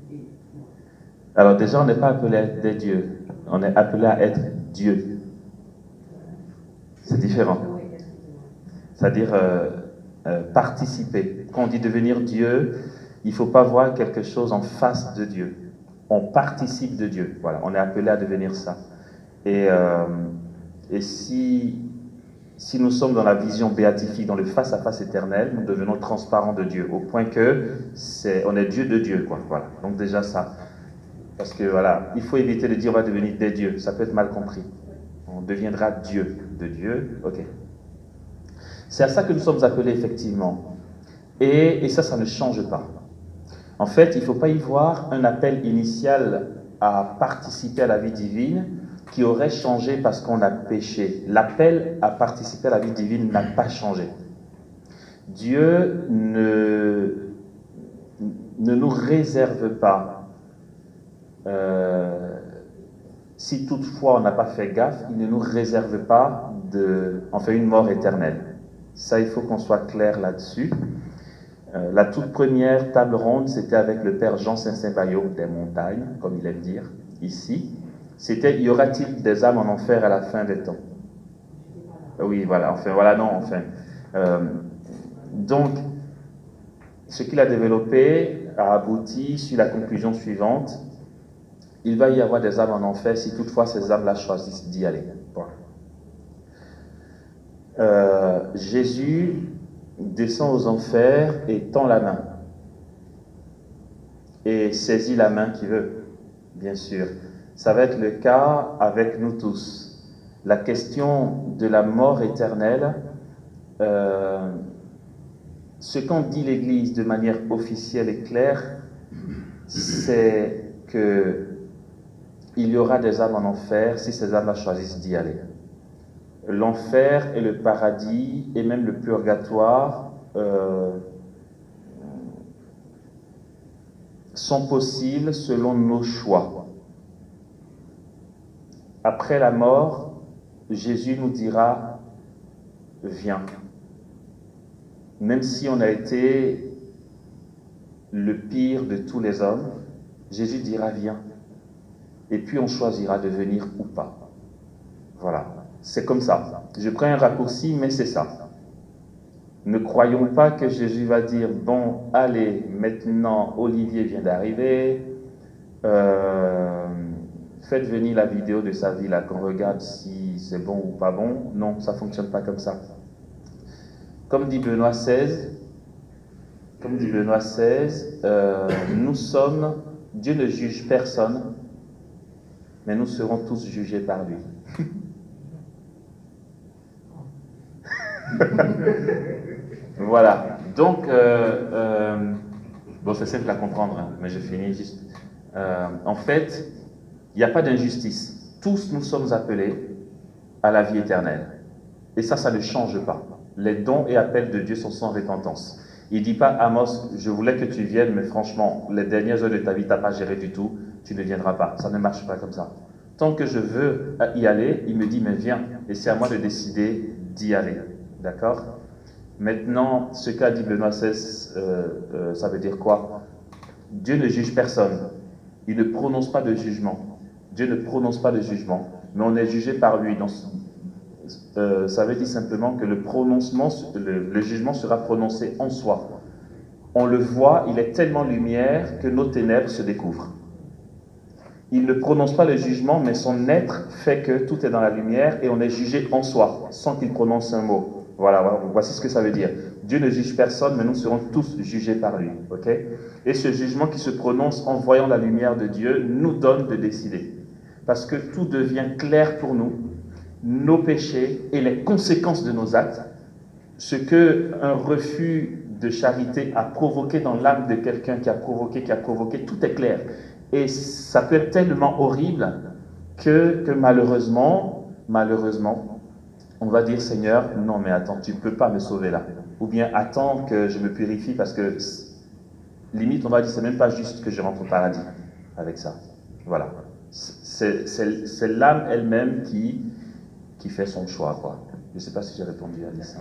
Alors déjà, on n'est pas appelé à être des dieux. On est appelé à être Dieu. C'est différent. C'est-à-dire participer. Quand on dit devenir Dieu, il ne faut pas voir quelque chose en face de Dieu. On participe de Dieu. Voilà, on est appelé à devenir ça. Et si nous sommes dans la vision béatifique, dans le face-à-face éternel, nous devenons transparents de Dieu, au point que on est Dieu de Dieu, quoi. Voilà. Donc déjà ça. Parce que voilà, il faut éviter de dire on va devenir des dieux, ça peut être mal compris. On deviendra Dieu de Dieu, ok. C'est à ça que nous sommes appelés effectivement. Et ça ne change pas. En fait, il ne faut pas y voir un appel initial à participer à la vie divine qui aurait changé parce qu'on a péché. L'appel à participer à la vie divine n'a pas changé. Dieu ne nous réserve pas. Si toutefois on n'a pas fait gaffe, il ne nous réserve pas une mort éternelle. Ça, il faut qu'on soit clair là-dessus. La toute première table ronde, c'était avec le père Jean Saint-Saint-Baillot des Montagnes, comme il aime dire, ici. C'était, y aura-t-il des âmes en enfer à la fin des temps? Oui, voilà, donc, ce qu'il a développé a abouti sur la conclusion suivante. Il va y avoir des âmes en enfer si toutefois ces âmes-là choisissent d'y aller. Jésus descend aux enfers et tend la main. Et saisit la main qu'il veut, bien sûr. Ça va être le cas avec nous tous. La question de la mort éternelle, ce qu'en dit l'Église de manière officielle et claire, c'est que il y aura des âmes en enfer si ces âmes-là choisissent d'y aller. L'enfer et le paradis et même le purgatoire sont possibles selon nos choix. Après la mort, Jésus nous dira « Viens ». Même si on a été le pire de tous les hommes, Jésus dira « Viens ». Et puis on choisira de venir ou pas. Voilà, c'est comme ça. Je prends un raccourci, mais c'est ça. Ne croyons pas que Jésus va dire « Bon, allez, maintenant Olivier vient d'arriver, faites venir la vidéo de sa vie là, qu'on regarde si c'est bon ou pas bon. » Non, ça ne fonctionne pas comme ça. Comme dit Benoît XVI, nous sommes, Dieu ne juge personne, mais nous serons tous jugés par lui. Voilà. Donc, bon, c'est simple à comprendre, hein, mais je finis juste. En fait, il n'y a pas d'injustice. Tous nous sommes appelés à la vie éternelle. Et ça ne change pas. Les dons et appels de Dieu sont sans repentance. Il ne dit pas, Amos, je voulais que tu viennes, mais franchement, les dernières heures de ta vie, tu n'as pas géré du tout, tu ne viendras pas. Ça ne marche pas comme ça. Tant que je veux y aller, il me dit, mais viens. Et c'est à moi de décider d'y aller. D'accord? Maintenant, ce qu'a dit Benoît XVI, ça veut dire quoi? Dieu ne juge personne. Il ne prononce pas de jugement. Dieu ne prononce pas de jugement, mais on est jugé par lui. Donc, ça veut dire simplement que le jugement sera prononcé en soi. On le voit, il est tellement lumière que nos ténèbres se découvrent. Il ne prononce pas le jugement, mais son être fait que tout est dans la lumière et on est jugé en soi, sans qu'il prononce un mot. Voilà, voici ce que ça veut dire. Dieu ne juge personne, mais nous serons tous jugés par lui. Okay? Et ce jugement qui se prononce en voyant la lumière de Dieu nous donne de décider. Parce que tout devient clair pour nous, nos péchés et les conséquences de nos actes, ce qu'un refus de charité a provoqué dans l'âme de quelqu'un qui a provoqué, tout est clair. Et ça peut être tellement horrible que malheureusement, on va dire, Seigneur, non mais attends, tu ne peux pas me sauver là. Ou bien attends que je me purifie parce que, limite, on va dire, c'est même pas juste que je rentre au paradis avec ça. Voilà. C'est l'âme elle-même qui fait son choix, quoi. Je ne sais pas si j'ai répondu à ça.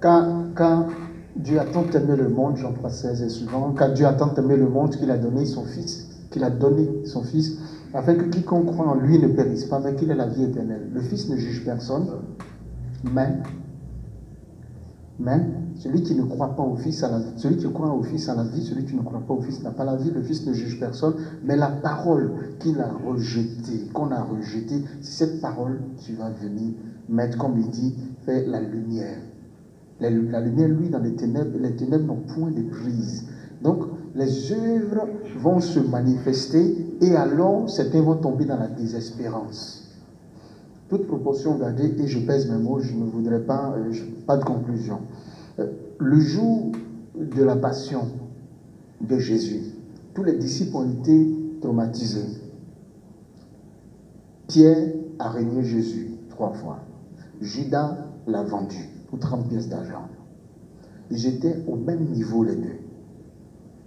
Quand Dieu a tant aimé le monde, Jean 3,16 est souvent, quand Dieu a tant aimé le monde qu'il a donné son Fils, afin que quiconque croit en lui ne périsse pas, mais qu'il ait la vie éternelle. Le Fils ne juge personne, mais celui qui ne croit pas au Fils a la vie. Celui qui croit au Fils a la vie, celui qui ne croit pas au Fils n'a pas la vie. Le Fils ne juge personne, mais la parole qu'il a rejetée, qu'on a rejetée, c'est cette parole qui va venir mettre, comme il dit, faire la lumière. La lumière, lui, dans les ténèbres n'ont point de prise. Donc, les œuvres vont se manifester et alors, certains vont tomber dans la désespérance. Toute proportion gardée, et je pèse mes mots, je ne voudrais pas, pas de conclusion. Le jour de la passion de Jésus, tous les disciples ont été traumatisés. Pierre a régné Jésus 3 fois. Judas l'a vendu pour 30 pièces d'argent. Ils étaient au même niveau les deux.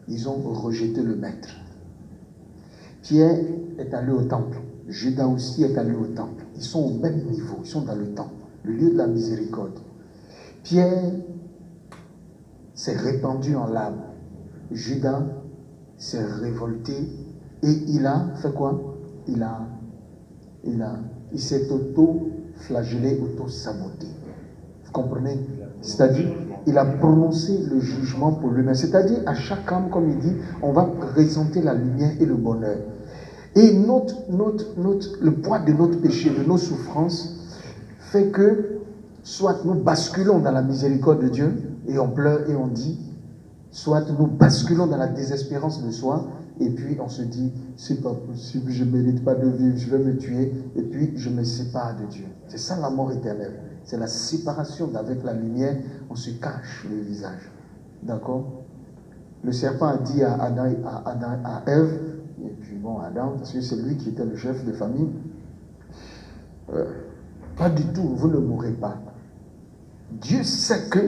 Ils ont rejeté le maître. Pierre est allé au temple. Judas aussi est allé au temple. Ils sont au même niveau. Ils sont dans le temple, le lieu de la miséricorde. Pierre s'est répandu en larmes. Judas s'est révolté et il a fait quoi? Il s'est auto-flagellé, auto-saboté. Vous comprenez? C'est-à-dire, il a prononcé le jugement pour lui-même. C'est-à-dire, à chaque âme, comme il dit, on va présenter la lumière et le bonheur. Et le poids de notre péché, de nos souffrances, fait que soit nous basculons dans la miséricorde de Dieu et on pleure et on dit, soit nous basculons dans la désespérance de soi et puis on se dit, c'est pas possible, je ne mérite pas de vivre, je vais me tuer et puis je me sépare de Dieu. C'est ça la mort éternelle. C'est la séparation d'avec la lumière, on se cache le visage. D'accord? Le serpent a dit à Ève, et puis bon, Adam, parce que c'est lui qui était le chef de famille, pas du tout, vous ne mourrez pas. Dieu sait que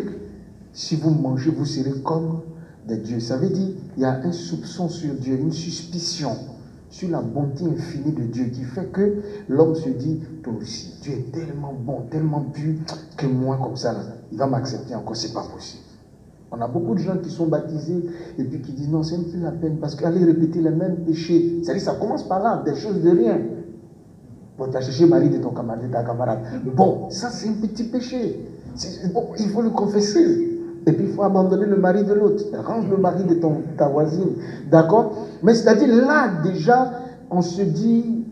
si vous mangez, vous serez comme de Dieu. Ça veut dire qu'il y a un soupçon sur Dieu, une suspicion sur la bonté infinie de Dieu qui fait que l'homme se dit, toi aussi, Dieu est tellement bon, tellement pur que moi comme ça, là, il va m'accepter encore, c'est pas possible. On a beaucoup de gens qui sont baptisés et puis qui disent non, c'est même plus la peine parce qu'aller répéter les mêmes péchés, c'est-à-dire ça commence par là, des choses de rien. Bon, tu as cherché le mari de ton camarade, de ta camarade. Bon, ça c'est un petit péché. Bon, il faut le confesser. Et puis il faut abandonner le mari de l'autre. Range le mari de ta voisine. D'accord? Mais c'est-à-dire là déjà, on se dit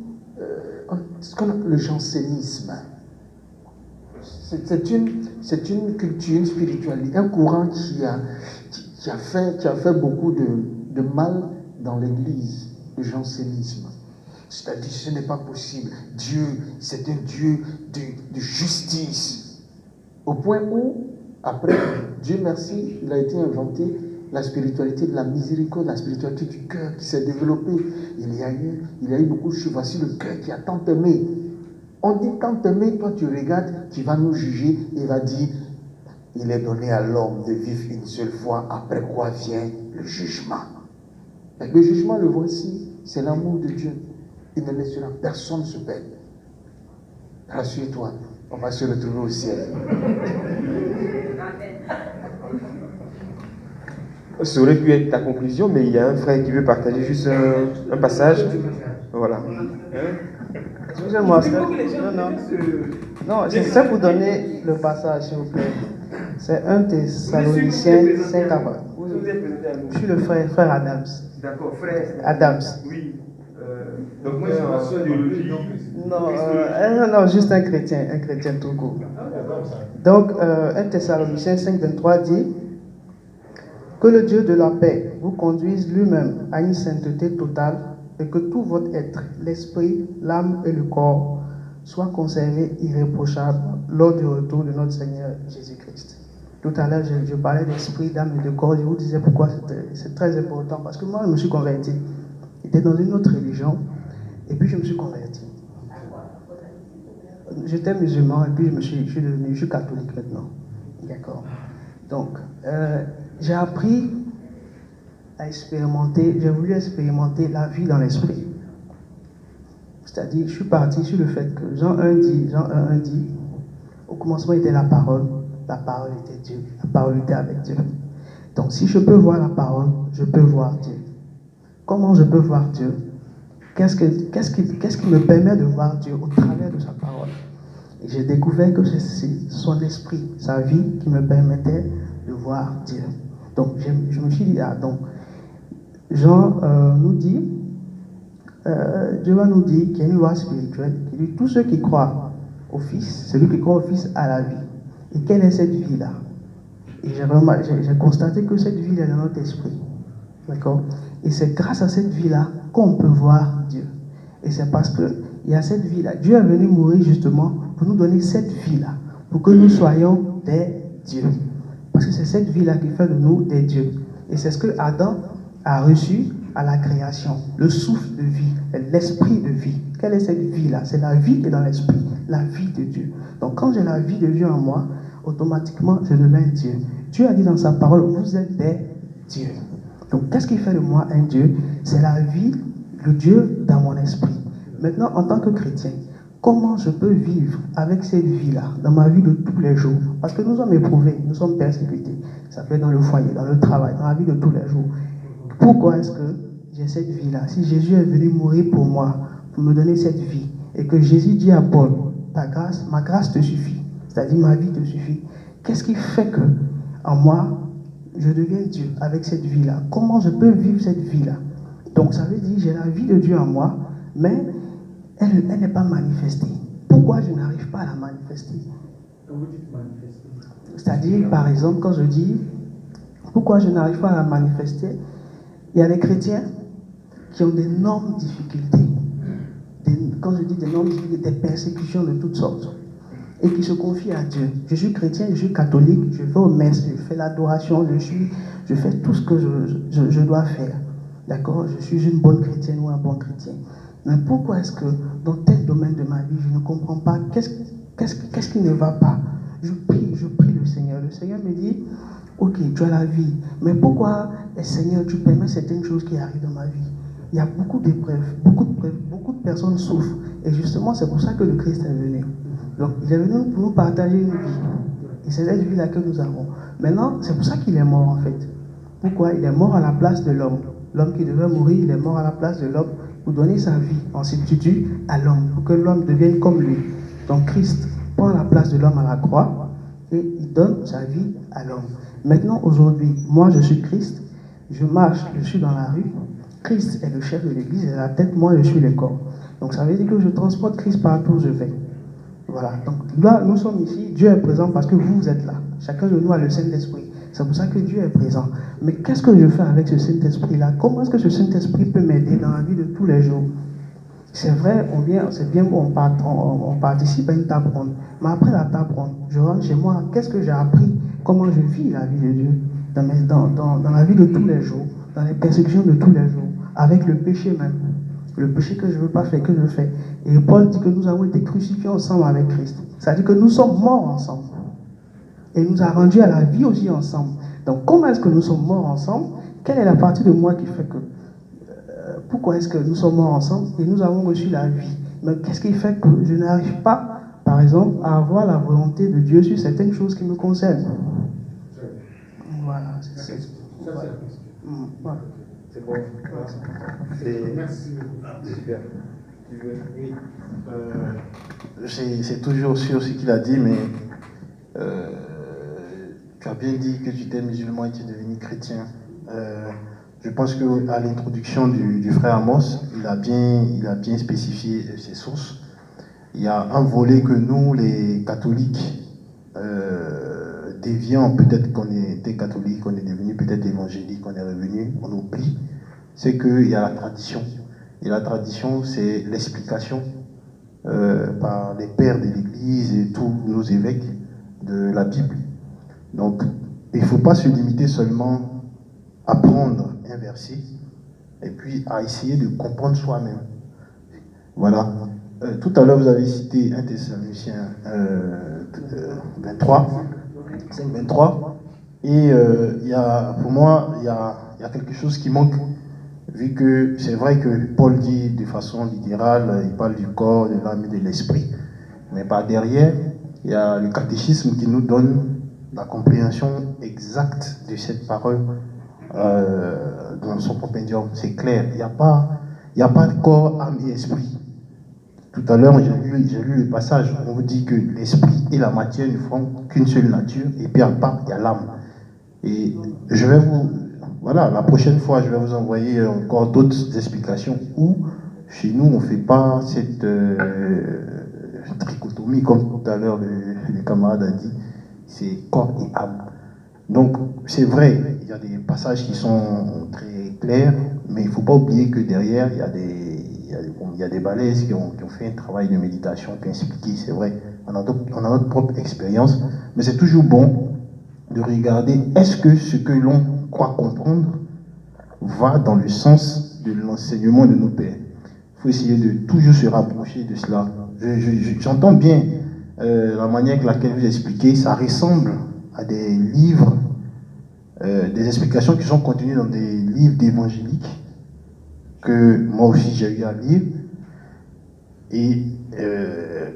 ce qu'on appelle le jansénisme. C'est une culture, une spiritualité, un courant qui a fait beaucoup de mal dans l'Église, le jansénisme. C'est-à-dire, ce n'est pas possible. Dieu, c'est un Dieu de justice. Au point où, après, Dieu merci, il a été inventé la spiritualité de la miséricorde, la spiritualité du cœur qui s'est développée. Il y a eu beaucoup de choses. Voici le cœur qui a tant aimé. On dit tant aimé, toi tu regardes, tu vas nous juger et va dire, il est donné à l'homme de vivre une seule fois, après quoi vient le jugement. Et le jugement, le voici, c'est l'amour de Dieu. Il ne laissera personne se perdre. Rassure-toi, on va se retrouver au ciel. Ça aurait pu être ta conclusion, mais il y a un frère qui veut partager juste un passage. Voilà. Excusez-moi, non, c'est pour donner le passage, s'il vous plaît. C'est 1 Thessaloniciens 5 à 20. Je suis le frère Adams. D'accord, frère. Adams. Oui. Donc moi, je suis pas sociologie. Non, juste un chrétien tout court. Donc, 1 Thessaloniciens 5, 23 dit que le Dieu de la paix vous conduise lui-même à une sainteté totale et que tout votre être, l'esprit, l'âme et le corps soient conservés irréprochables lors du retour de notre Seigneur Jésus-Christ. Tout à l'heure, je parlais d'esprit, d'âme et de corps. Je vous disais pourquoi c'est très important. Parce que moi, je me suis converti. J'étais dans une autre religion et puis je me suis converti. J'étais musulman et puis je suis catholique maintenant. D'accord. Donc, j'ai appris à expérimenter, j'ai voulu expérimenter la vie dans l'esprit. C'est-à-dire, je suis parti sur le fait que Jean 1 dit, au commencement était la parole était Dieu, la parole était avec Dieu. Donc, si je peux voir la parole, je peux voir Dieu. Comment je peux voir Dieu? Qu'est-ce qui me permet de voir Dieu au travers de sa parole? Et j'ai découvert que c'est son esprit, sa vie qui me permettait de voir Dieu. Donc, je me suis dit, donc, Jean nous dit, Dieu va nous dire qu'il y a une loi spirituelle qui dit tous ceux qui croient au Fils, celui qui croit au Fils a la vie. Et quelle est cette vie-là? Et j'ai constaté que cette vie est dans notre esprit. D'accord? Et c'est grâce à cette vie-là qu'on peut voir Dieu. Et c'est parce qu'il y a cette vie-là. Dieu est venu mourir justement pour nous donner cette vie-là, pour que nous soyons des dieux. Parce que c'est cette vie-là qui fait de nous des dieux. Et c'est ce que Adam a reçu à la création, le souffle de vie, l'esprit de vie. Quelle est cette vie-là? C'est la vie qui est dans l'esprit, la vie de Dieu. Donc quand j'ai la vie de Dieu en moi, automatiquement je deviens Dieu. Dieu a dit dans sa parole, vous êtes des dieux. Donc qu'est-ce qui fait de moi un Dieu? C'est la vie, le Dieu dans mon esprit. Maintenant, en tant que chrétien, comment je peux vivre avec cette vie-là, dans ma vie de tous les jours? Parce que nous sommes éprouvés, nous sommes persécutés. Ça peut être dans le foyer, dans le travail, dans la vie de tous les jours. Pourquoi est-ce que j'ai cette vie-là? Si Jésus est venu mourir pour moi, pour me donner cette vie, et que Jésus dit à Paul, ma grâce te suffit, c'est-à-dire ma vie te suffit, qu'est-ce qui fait que, en moi, je deviens Dieu avec cette vie-là? Comment je peux vivre cette vie-là? Donc ça veut dire, j'ai la vie de Dieu en moi, mais elle n'est pas manifestée. Pourquoi je n'arrive pas à la manifester? C'est-à-dire, par exemple, quand je dis, pourquoi je n'arrive pas à la manifester, il y a des chrétiens qui ont d'énormes difficultés. Quand je dis d'énormes difficultés, des persécutions de toutes sortes. Et qui se confient à Dieu. Je suis chrétien, je suis catholique, je vais aux messes, je fais l'adoration, je fais tout ce que je dois faire. D'accord? Je suis une bonne chrétienne ou un bon chrétien. Mais pourquoi est-ce que dans tel domaine de ma vie, je ne comprends pas qu'est-ce qui ne va pas? Je prie le Seigneur. Le Seigneur me dit, Ok, tu as la vie, mais pourquoi, Seigneur, tu permets certaines choses qui arrivent dans ma vie? Il y a beaucoup d'épreuves, beaucoup de personnes souffrent. Et justement, c'est pour ça que le Christ est venu. Donc, il est venu pour nous partager une vie. Et c'est cette vie-là que nous avons. Maintenant, c'est pour ça qu'il est mort, en fait. Pourquoi? Il est mort à la place de l'homme. L'homme qui devait mourir, il est mort à la place de l'homme pour donner sa vie en substitut à l'homme, pour que l'homme devienne comme lui. Donc, Christ prend la place de l'homme à la croix et il donne sa vie à l'homme. Maintenant, aujourd'hui, moi, je suis Christ. Je marche, je suis dans la rue. Christ est le chef de l'église, il est la tête, moi je suis le corps. Donc ça veut dire que je transporte Christ partout où je vais. Voilà, donc là nous sommes ici, Dieu est présent parce que vous êtes là. Chacun de nous a le Saint-Esprit. C'est pour ça que Dieu est présent. Mais qu'est-ce que je fais avec ce Saint-Esprit-là? Comment est-ce que ce Saint-Esprit peut m'aider dans la vie de tous les jours? C'est vrai, c'est bien, on participe à une table ronde. Mais après la table ronde, je rentre chez moi, qu'est-ce que j'ai appris? Comment je vis la vie de Dieu dans la vie de tous les jours, dans les persécutions de tous les jours, avec le péché même. Le péché que je ne veux pas faire, que je fais. Et Paul dit que nous avons été crucifiés ensemble avec Christ. C'est-à-dire que nous sommes morts ensemble. Et il nous a rendus à la vie aussi ensemble. Donc comment est-ce que nous sommes morts ensemble? Quelle est la partie de moi qui fait que... pourquoi est-ce que nous sommes morts ensemble et nous avons reçu la vie? Mais qu'est-ce qui fait que je n'arrive pas, par exemple, à avoir la volonté de Dieu sur certaines choses qui me concernent? Voilà, c'est ça. Voilà. C'est bon. Merci. Super. Oui. C'est toujours sur ce qu'il a dit, mais tu as bien dit que tu étais musulman et tu es devenu chrétien. Je pense qu'à l'introduction du frère Amos, il a bien spécifié ses sources. Il y a un volet que nous, les catholiques, déviants, peut-être qu'on était catholique, on est devenu peut-être évangélique, on est revenu, on oublie, c'est qu'il y a la tradition. Et la tradition, c'est l'explication par les pères de l'Église et tous nos évêques de la Bible. Donc, il ne faut pas se limiter seulement à prendre un verset et puis à essayer de comprendre soi-même. Voilà. Tout à l'heure, vous avez cité 1 Thessaloniciens 23, 5-23, et pour moi, il y a quelque chose qui manque, vu que c'est vrai que Paul dit de façon littérale, il parle du corps, de l'âme et de l'esprit, mais par derrière, il y a le catéchisme qui nous donne la compréhension exacte de cette parole dans son compendium. C'est clair, il n'y a pas de corps, âme et esprit. Tout à l'heure, j'ai lu le passage, on vous dit que l'esprit et la matière ne font qu'une seule nature, et puis en part, il y a l'âme. Et je vais voilà, la prochaine fois, je vais vous envoyer encore d'autres explications où, chez nous, on ne fait pas cette trichotomie, comme tout à l'heure le camarade a dit, c'est corps et âme. Donc, c'est vrai, il y a des passages qui sont très clairs, mais il ne faut pas oublier que derrière, il y a des balaises qui ont fait un travail de méditation, qui ont expliqué, c'est vrai, on a notre propre expérience, mais c'est toujours bon de regarder, est-ce que ce que l'on croit comprendre va dans le sens de l'enseignement de nos pères. Il faut essayer de toujours se rapprocher de cela. J'entends bien la manière avec laquelle vous expliquez, ça ressemble à des livres, des explications qui sont contenues dans des livres d'évangéliques que moi aussi j'ai eu à lire. Et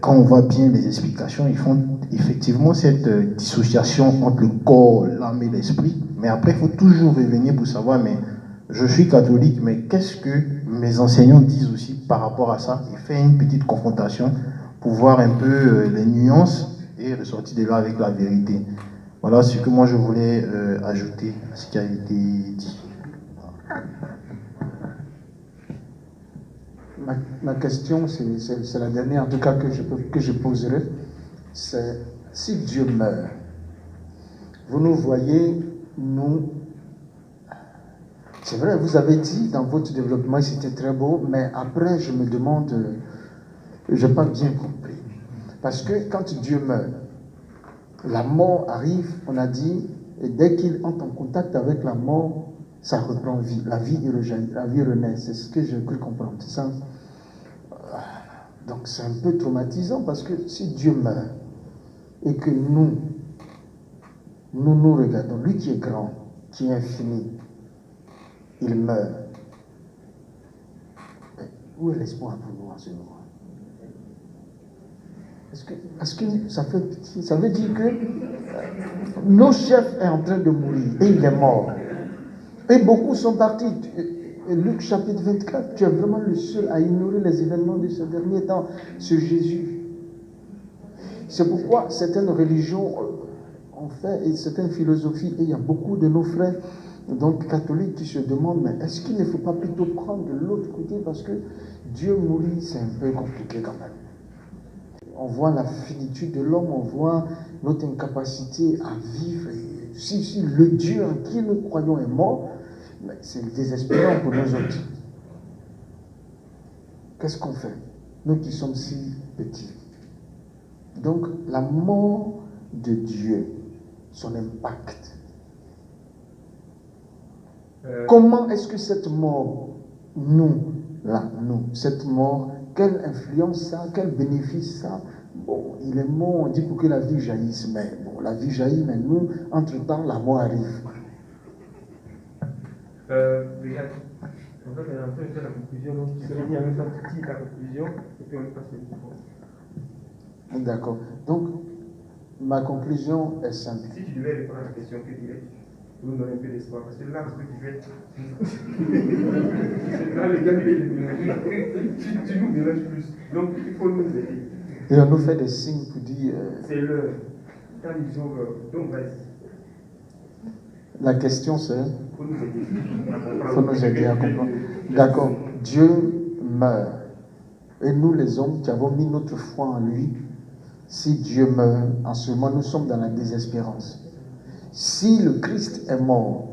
quand on voit bien les explications, ils font effectivement cette dissociation entre le corps, l'âme et l'esprit. Mais après, il faut toujours revenir pour savoir, mais je suis catholique, mais qu'est-ce que mes enseignants disent aussi par rapport à ça? Et faire une petite confrontation pour voir un peu les nuances et ressortir de là avec la vérité. Voilà ce que moi je voulais ajouter à ce qui a été dit. Ma question, c'est la dernière en tout cas que je poserai, c'est si Dieu meurt, vous nous voyez, nous, c'est vrai, vous avez dit dans votre développement, c'était très beau, mais après je me demande, je n'ai pas bien compris. Parce que quand Dieu meurt, la mort arrive, on a dit, et dès qu'il entre en contact avec la mort, ça reprend vie, la vie renaît, c'est ce que j'ai cru comprendre, c'est ça? Donc c'est un peu traumatisant parce que si Dieu meurt et que nous nous regardons, lui qui est grand, qui est infini, il meurt. Mais où est l'espoir pour nous en ce moment? Est-ce que ça veut dire que nos chefs est en train de mourir et il est mort. Et beaucoup sont partis. Luc chapitre 24, tu es vraiment le seul à ignorer les événements de ce dernier temps, ce Jésus. C'est pourquoi certaines religions ont fait, et certaines philosophies, et il y a beaucoup de nos frères donc catholiques qui se demandent, mais est-ce qu'il ne faut pas plutôt prendre de l'autre côté, parce que Dieu mourir, c'est un peu compliqué quand même. On voit la finitude de l'homme, on voit notre incapacité à vivre. Si le Dieu en qui nous croyons est mort, c'est désespérant pour nous autres. Qu'est-ce qu'on fait, nous qui sommes si petits? Donc, la mort de Dieu, son impact. Comment est-ce que cette mort, cette mort, quelle influence ça, quel bénéfice ça? Bon, il est mort, on dit pour que la vie jaillisse, mais bon, la vie jaillit, mais nous, entre-temps, la mort arrive. Regarde, on va faire la conclusion, donc tu serais mis avec ta petite conclusion, et puis on passe le micro. D'accord. Donc, ma conclusion est simple. Si tu devais répondre à la question, que dirais-tu? Pour nous donner un peu d'espoir, parce que là, ce que tu fais, là, les gars, tu nous mélanges plus. Donc, il faut nous aider. Et on nous fait des signes pour dire... C'est le... Ta vision, donc vas-y. La question c'est... Il faut nous aider. Il faut nous aider à comprendre. D'accord. Dieu meurt. Et nous, les hommes qui avons mis notre foi en lui, si Dieu meurt, en ce moment, nous sommes dans la désespérance. Si le Christ est mort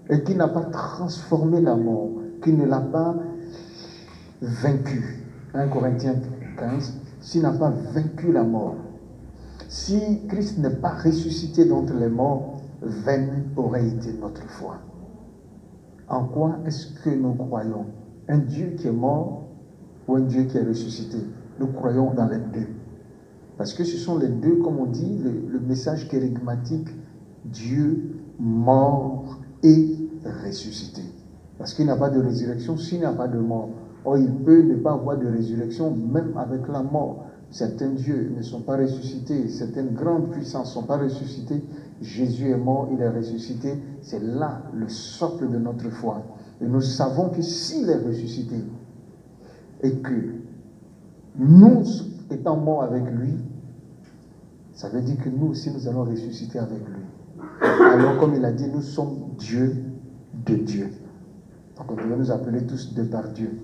et qu'il n'a pas transformé la mort, qu'il ne l'a pas vaincu, 1 Corinthiens 15, s'il n'a pas vaincu la mort, si Christ n'est pas ressuscité d'entre les morts, vaine aurait été notre foi. En quoi est-ce que nous croyons? Un Dieu qui est mort ou un Dieu qui est ressuscité? Nous croyons dans les deux. Parce que ce sont les deux, comme on dit, le message kérigmatique, Dieu mort et ressuscité. Parce qu'il n'y a pas de résurrection s'il n'y a pas de mort. Or, il peut ne pas avoir de résurrection même avec la mort. Certains dieux ne sont pas ressuscités, certaines grandes puissances ne sont pas ressuscitées. Jésus est mort, il est ressuscité. C'est là le socle de notre foi. Et nous savons que s'il est ressuscité et que nous, étant morts avec lui, ça veut dire que nous aussi, nous allons ressusciter avec lui. Alors, comme il a dit, nous sommes Dieu de Dieu. Donc, on devrait nous appeler tous de par Dieu.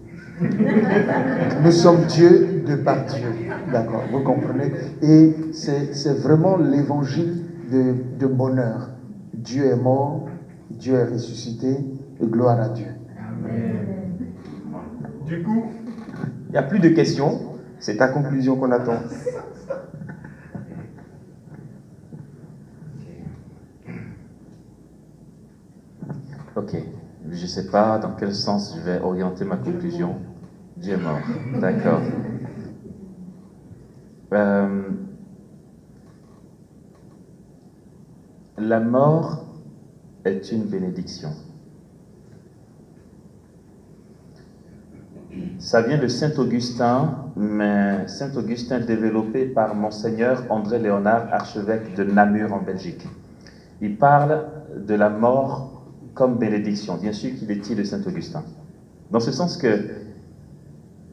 Nous sommes Dieu de par Dieu. D'accord, vous comprenez? Et c'est vraiment l'évangile de bonheur. Dieu est mort, Dieu est ressuscité, et gloire à Dieu. Amen. Du coup, il n'y a plus de questions. C'est ta conclusion qu'on attend. Ok, je ne sais pas dans quel sens je vais orienter ma conclusion. Dieu est mort, d'accord. La mort est une bénédiction. Ça vient de Saint Augustin, mais Saint Augustin développé par Monseigneur André Léonard, archevêque de Namur en Belgique. Il parle de la mort comme bénédiction. Bien sûr qu'il est tiré de Saint Augustin. Dans ce sens que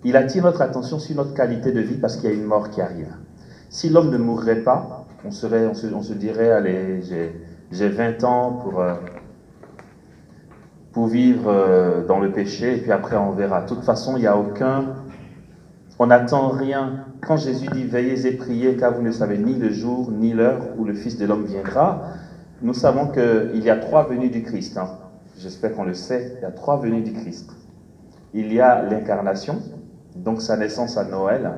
il attire notre attention sur notre qualité de vie parce qu'il y a une mort qui arrive. Si l'homme ne mourrait pas, on se dirait, allez, j'ai 20 ans pour vivre dans le péché et puis après on verra. De toute façon, il n'y a on n'attend rien. Quand Jésus dit veillez et priez car vous ne savez ni le jour ni l'heure où le Fils de l'homme viendra, nous savons qu'il y a 3 venues du Christ. Hein. J'espère qu'on le sait, il y a 3 venues du Christ. Il y a l'incarnation, donc sa naissance à Noël.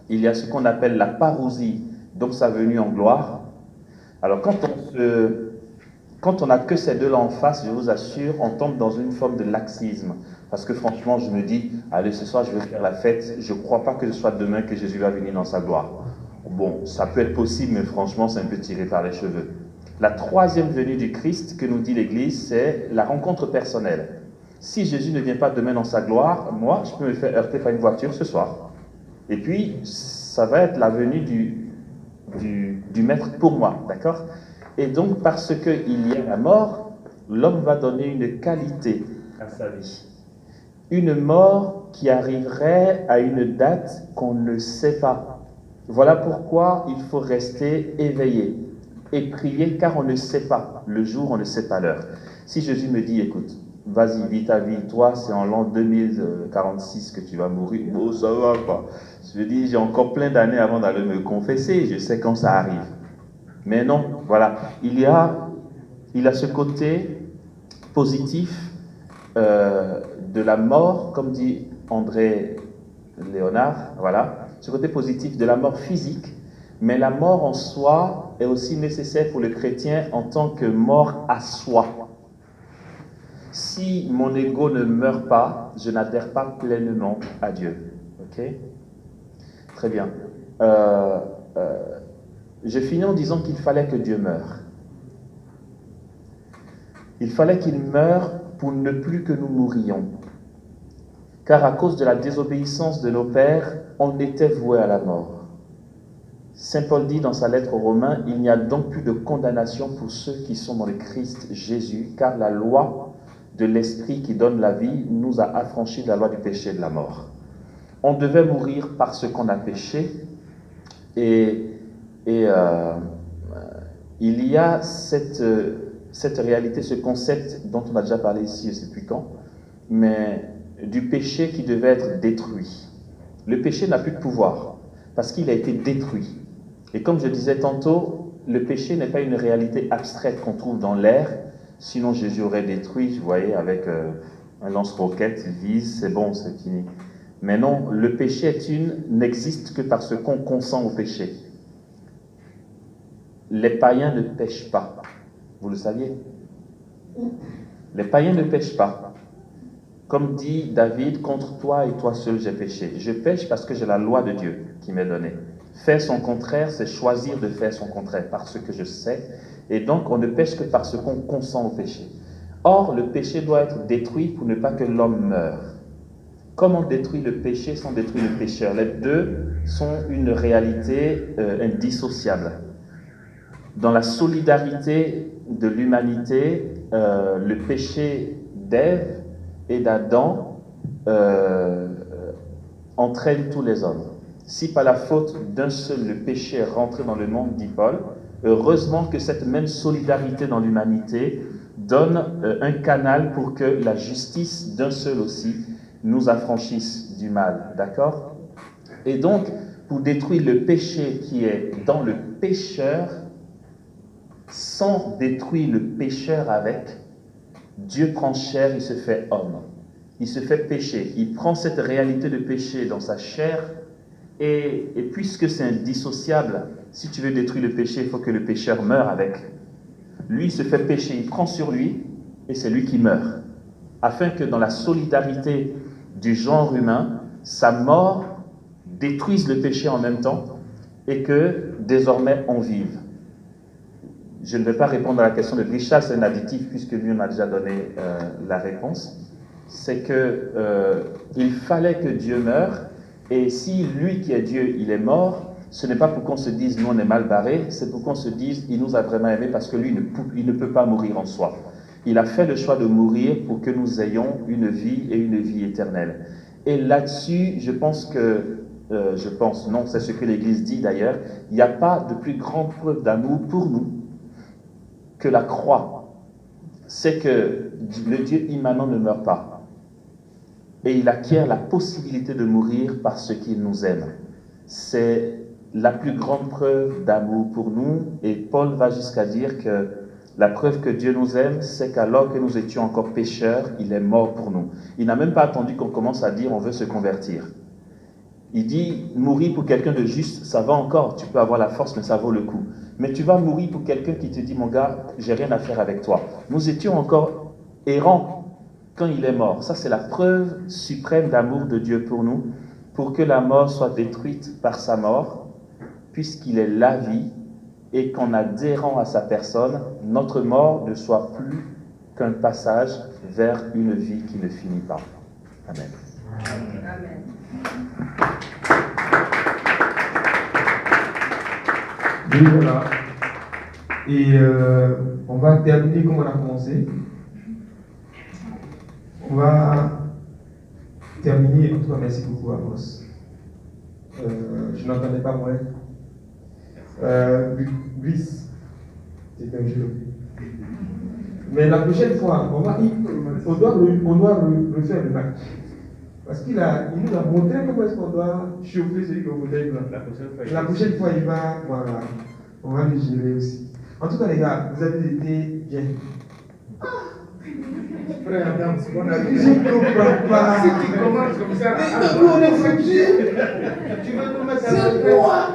Il y a ce qu'on appelle la parousie, donc sa venue en gloire. Alors quand on n'a que ces deux-là en face, je vous assure, on tombe dans une forme de laxisme. Parce que franchement, je me dis, allez, ce soir, je vais faire la fête. Je ne crois pas que ce soit demain que Jésus va venir dans sa gloire. Bon, ça peut être possible, mais franchement, c'est un peu tiré par les cheveux. La troisième venue du Christ que nous dit l'Église, c'est la rencontre personnelle. Si Jésus ne vient pas demain dans sa gloire, moi, je peux me faire heurter par une voiture ce soir. Et puis, ça va être la venue du Maître pour moi, d'accord? Et donc, parce qu'il y a la mort, l'homme va donner une qualité à sa vie. Une mort qui arriverait à une date qu'on ne sait pas. Voilà pourquoi il faut rester éveillé et prier, car on ne sait pas le jour, on ne sait pas l'heure. Si Jésus me dit, écoute, vas-y, vis ta vie, toi, c'est en l'an 2046 que tu vas mourir, bon, ça va pas. Je dis, j'ai encore plein d'années avant d'aller me confesser, je sais quand ça arrive. Mais non, voilà, il y a ce côté positif de la mort, comme dit André Léonard, voilà, ce côté positif de la mort physique, mais la mort en soi est aussi nécessaire pour le chrétien en tant que mort à soi. Si mon ego ne meurt pas, je n'adhère pas pleinement à Dieu. Ok? Très bien. Je finis en disant qu'il fallait que Dieu meure. Il fallait qu'il meure pour ne plus que nous mourions. Car à cause de la désobéissance de nos pères, on était voués à la mort. Saint Paul dit dans sa lettre aux Romains, il n'y a donc plus de condamnation pour ceux qui sont dans le Christ Jésus, car la loi de l'Esprit qui donne la vie nous a affranchis de la loi du péché et de la mort. On devait mourir parce qu'on a péché, et il y a cette réalité, ce concept dont on a déjà parlé ici, je ne sais plus quand, mais du péché qui devait être détruit. Le péché n'a plus de pouvoir, parce qu'il a été détruit. Et comme je disais tantôt, le péché n'est pas une réalité abstraite qu'on trouve dans l'air, sinon Jésus aurait détruit, vous voyez, avec un lance-roquette, il vise, c'est bon, c'est fini. Mais non, le péché n'existe que parce qu'on consent au péché. Les païens ne pêchent pas. Vous le saviez? Les païens ne pêchent pas. Comme dit David, contre toi et toi seul j'ai péché. Je pêche parce que j'ai la loi de Dieu qui m'est donnée. Faire son contraire, c'est choisir de faire son contraire parce que je sais. Et donc, on ne pêche que parce qu'on consent au péché. Or, le péché doit être détruit pour ne pas que l'homme meure. Comment on détruit le péché sans détruire le pécheur? Les deux sont une réalité indissociable. Dans la solidarité de l'humanité, le péché d'Ève et d'Adam entraîne tous les hommes. Si par la faute d'un seul le péché est rentré dans le monde, dit Paul, heureusement que cette même solidarité dans l'humanité donne un canal pour que la justice d'un seul aussi nous affranchisse du mal. D'accord? Et donc, pour détruire le péché qui est dans le pécheur, sans détruire le pécheur avec, Dieu prend chair, il se fait homme. Il se fait péché. Il prend cette réalité de péché dans sa chair et puisque c'est indissociable, si tu veux détruire le péché, il faut que le pécheur meure avec. Lui, il se fait pécher, il prend sur lui et c'est lui qui meurt. Afin que dans la solidarité du genre humain, sa mort détruise le péché en même temps et que désormais on vive. Je ne vais pas répondre à la question de Richard, c'est un additif puisque lui on a déjà donné la réponse. C'est que il fallait que Dieu meure, et si lui qui est Dieu, il est mort, ce n'est pas pour qu'on se dise nous on est mal barré, c'est pour qu'on se dise il nous a vraiment aimés parce que lui il ne peut pas mourir en soi. Il a fait le choix de mourir pour que nous ayons une vie et une vie éternelle. Et là-dessus, je pense, non, c'est ce que l'Église dit d'ailleurs, il n'y a pas de plus grande preuve d'amour pour nous que la croix. C'est que le Dieu immanent ne meurt pas. Et il acquiert la possibilité de mourir parce qu'il nous aime. C'est la plus grande preuve d'amour pour nous. Et Paul va jusqu'à dire que la preuve que Dieu nous aime, c'est qu'alors que nous étions encore pécheurs, il est mort pour nous. Il n'a même pas attendu qu'on commence à dire on veut se convertir. Il dit mourir pour quelqu'un de juste, ça va encore, tu peux avoir la force, mais ça vaut le coup. Mais tu vas mourir pour quelqu'un qui te dit mon gars, j'ai rien à faire avec toi. Nous étions encore errants quand il est mort. Ça, c'est la preuve suprême d'amour de Dieu pour nous, pour que la mort soit détruite par sa mort, puisqu'il est la vie et qu'en adhérant à sa personne, notre mort ne soit plus qu'un passage vers une vie qui ne finit pas. Amen. Amen. Oui, voilà. Et on va terminer comme on a commencé. On va terminer. En tout cas, merci beaucoup, Amos. Je n'entendais pas moi. Brice, c'est un jeu. Mais la prochaine fois, on doit refaire le match. Parce qu'il nous a montré comment est-ce qu'on doit chauffer celui qu'on voudrait. La prochaine fois, il va, voilà, on va le gérer aussi. En tout cas, les gars, vous avez été bien. Frère Adam, c'est qu'on a vu. Je ne comprends pas. Si tu commences comme ça, mais on est foutu. Tu veux nous mettre à la place.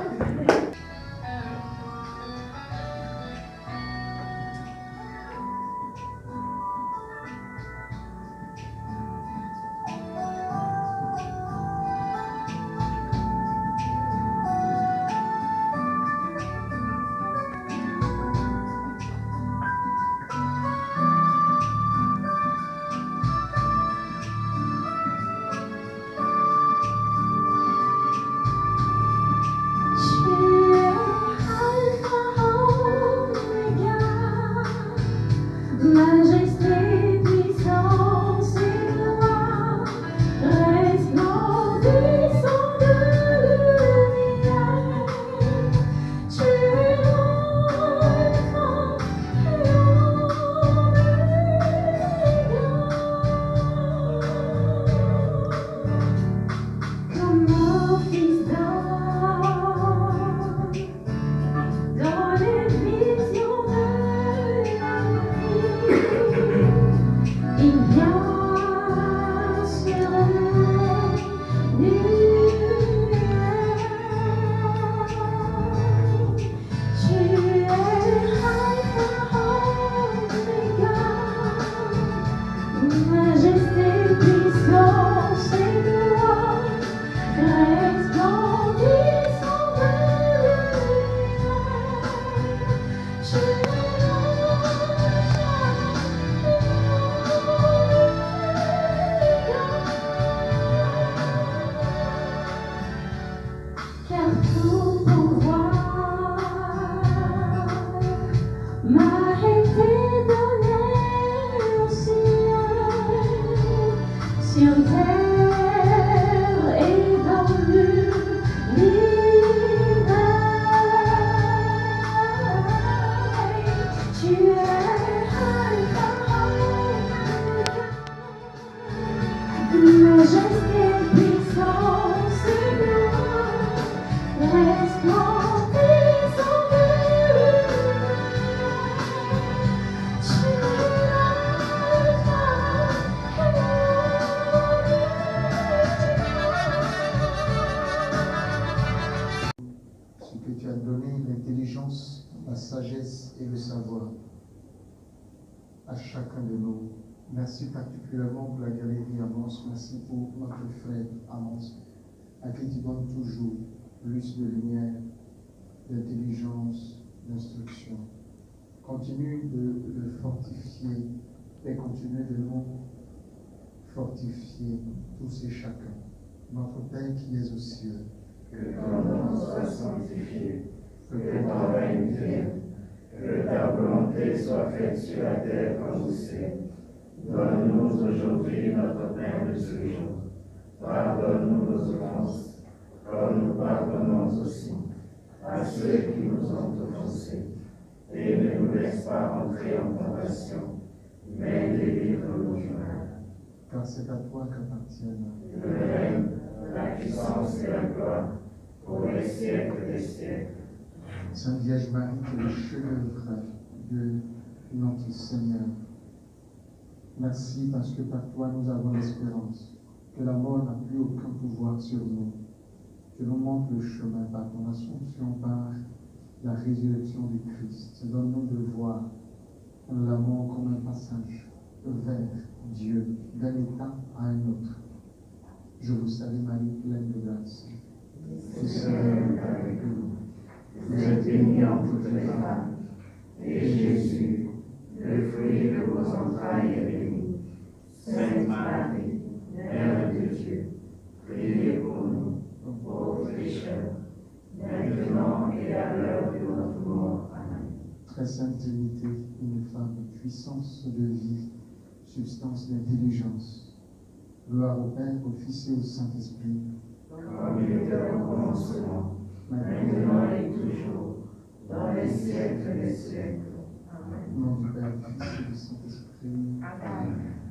Merci particulièrement pour la galerie Amos. Merci pour notre frère Amos, à qui tu donnes toujours plus de lumière, d'intelligence, d'instruction. Continue de le fortifier et continue de nous fortifier tous et chacun. Notre Père qui es aux cieux, que ton nom soit sanctifié, que ton règne vienne, que ta volonté soit faite sur la terre comme au ciel. Donne-nous aujourd'hui notre pain de ce jour. Pardonne-nous nos offenses, comme nous pardonnons aussi à ceux qui nous ont offensés. Et ne nous laisse pas entrer en tentation, mais délivre-nous du mal. Car c'est à toi qu'appartiennent le règne, la puissance et la gloire, pour les siècles des siècles. Sainte Vierge Marie, que le chef-d'œuvre de notre Seigneur. Merci parce que par toi nous avons l'espérance, que la mort n'a plus aucun pouvoir sur nous. Tu nous montres le chemin par ton assomption, par la résurrection du Christ. Donne-nous de voir l'amour comme un passage vers Dieu, d'un état à un autre. Je vous salue Marie, pleine de grâce. Le Seigneur est avec vous. Vous êtes bénie entre toutes les femmes, et Jésus, le fruit de vos entrailles, est béni. Sainte Marie, Mère de Dieu, priez pour nous, pauvres pécheurs, maintenant et à l'heure de notre mort. Amen. Très sainte Trinité, une femme, puissance de vie, substance d'intelligence. Gloire au Père, au Fils et au Saint-Esprit. Comme il était au commencement, maintenant et toujours, dans les siècles des siècles. Amen. Au nom du Père, du Fils et du Saint-Esprit. Amen.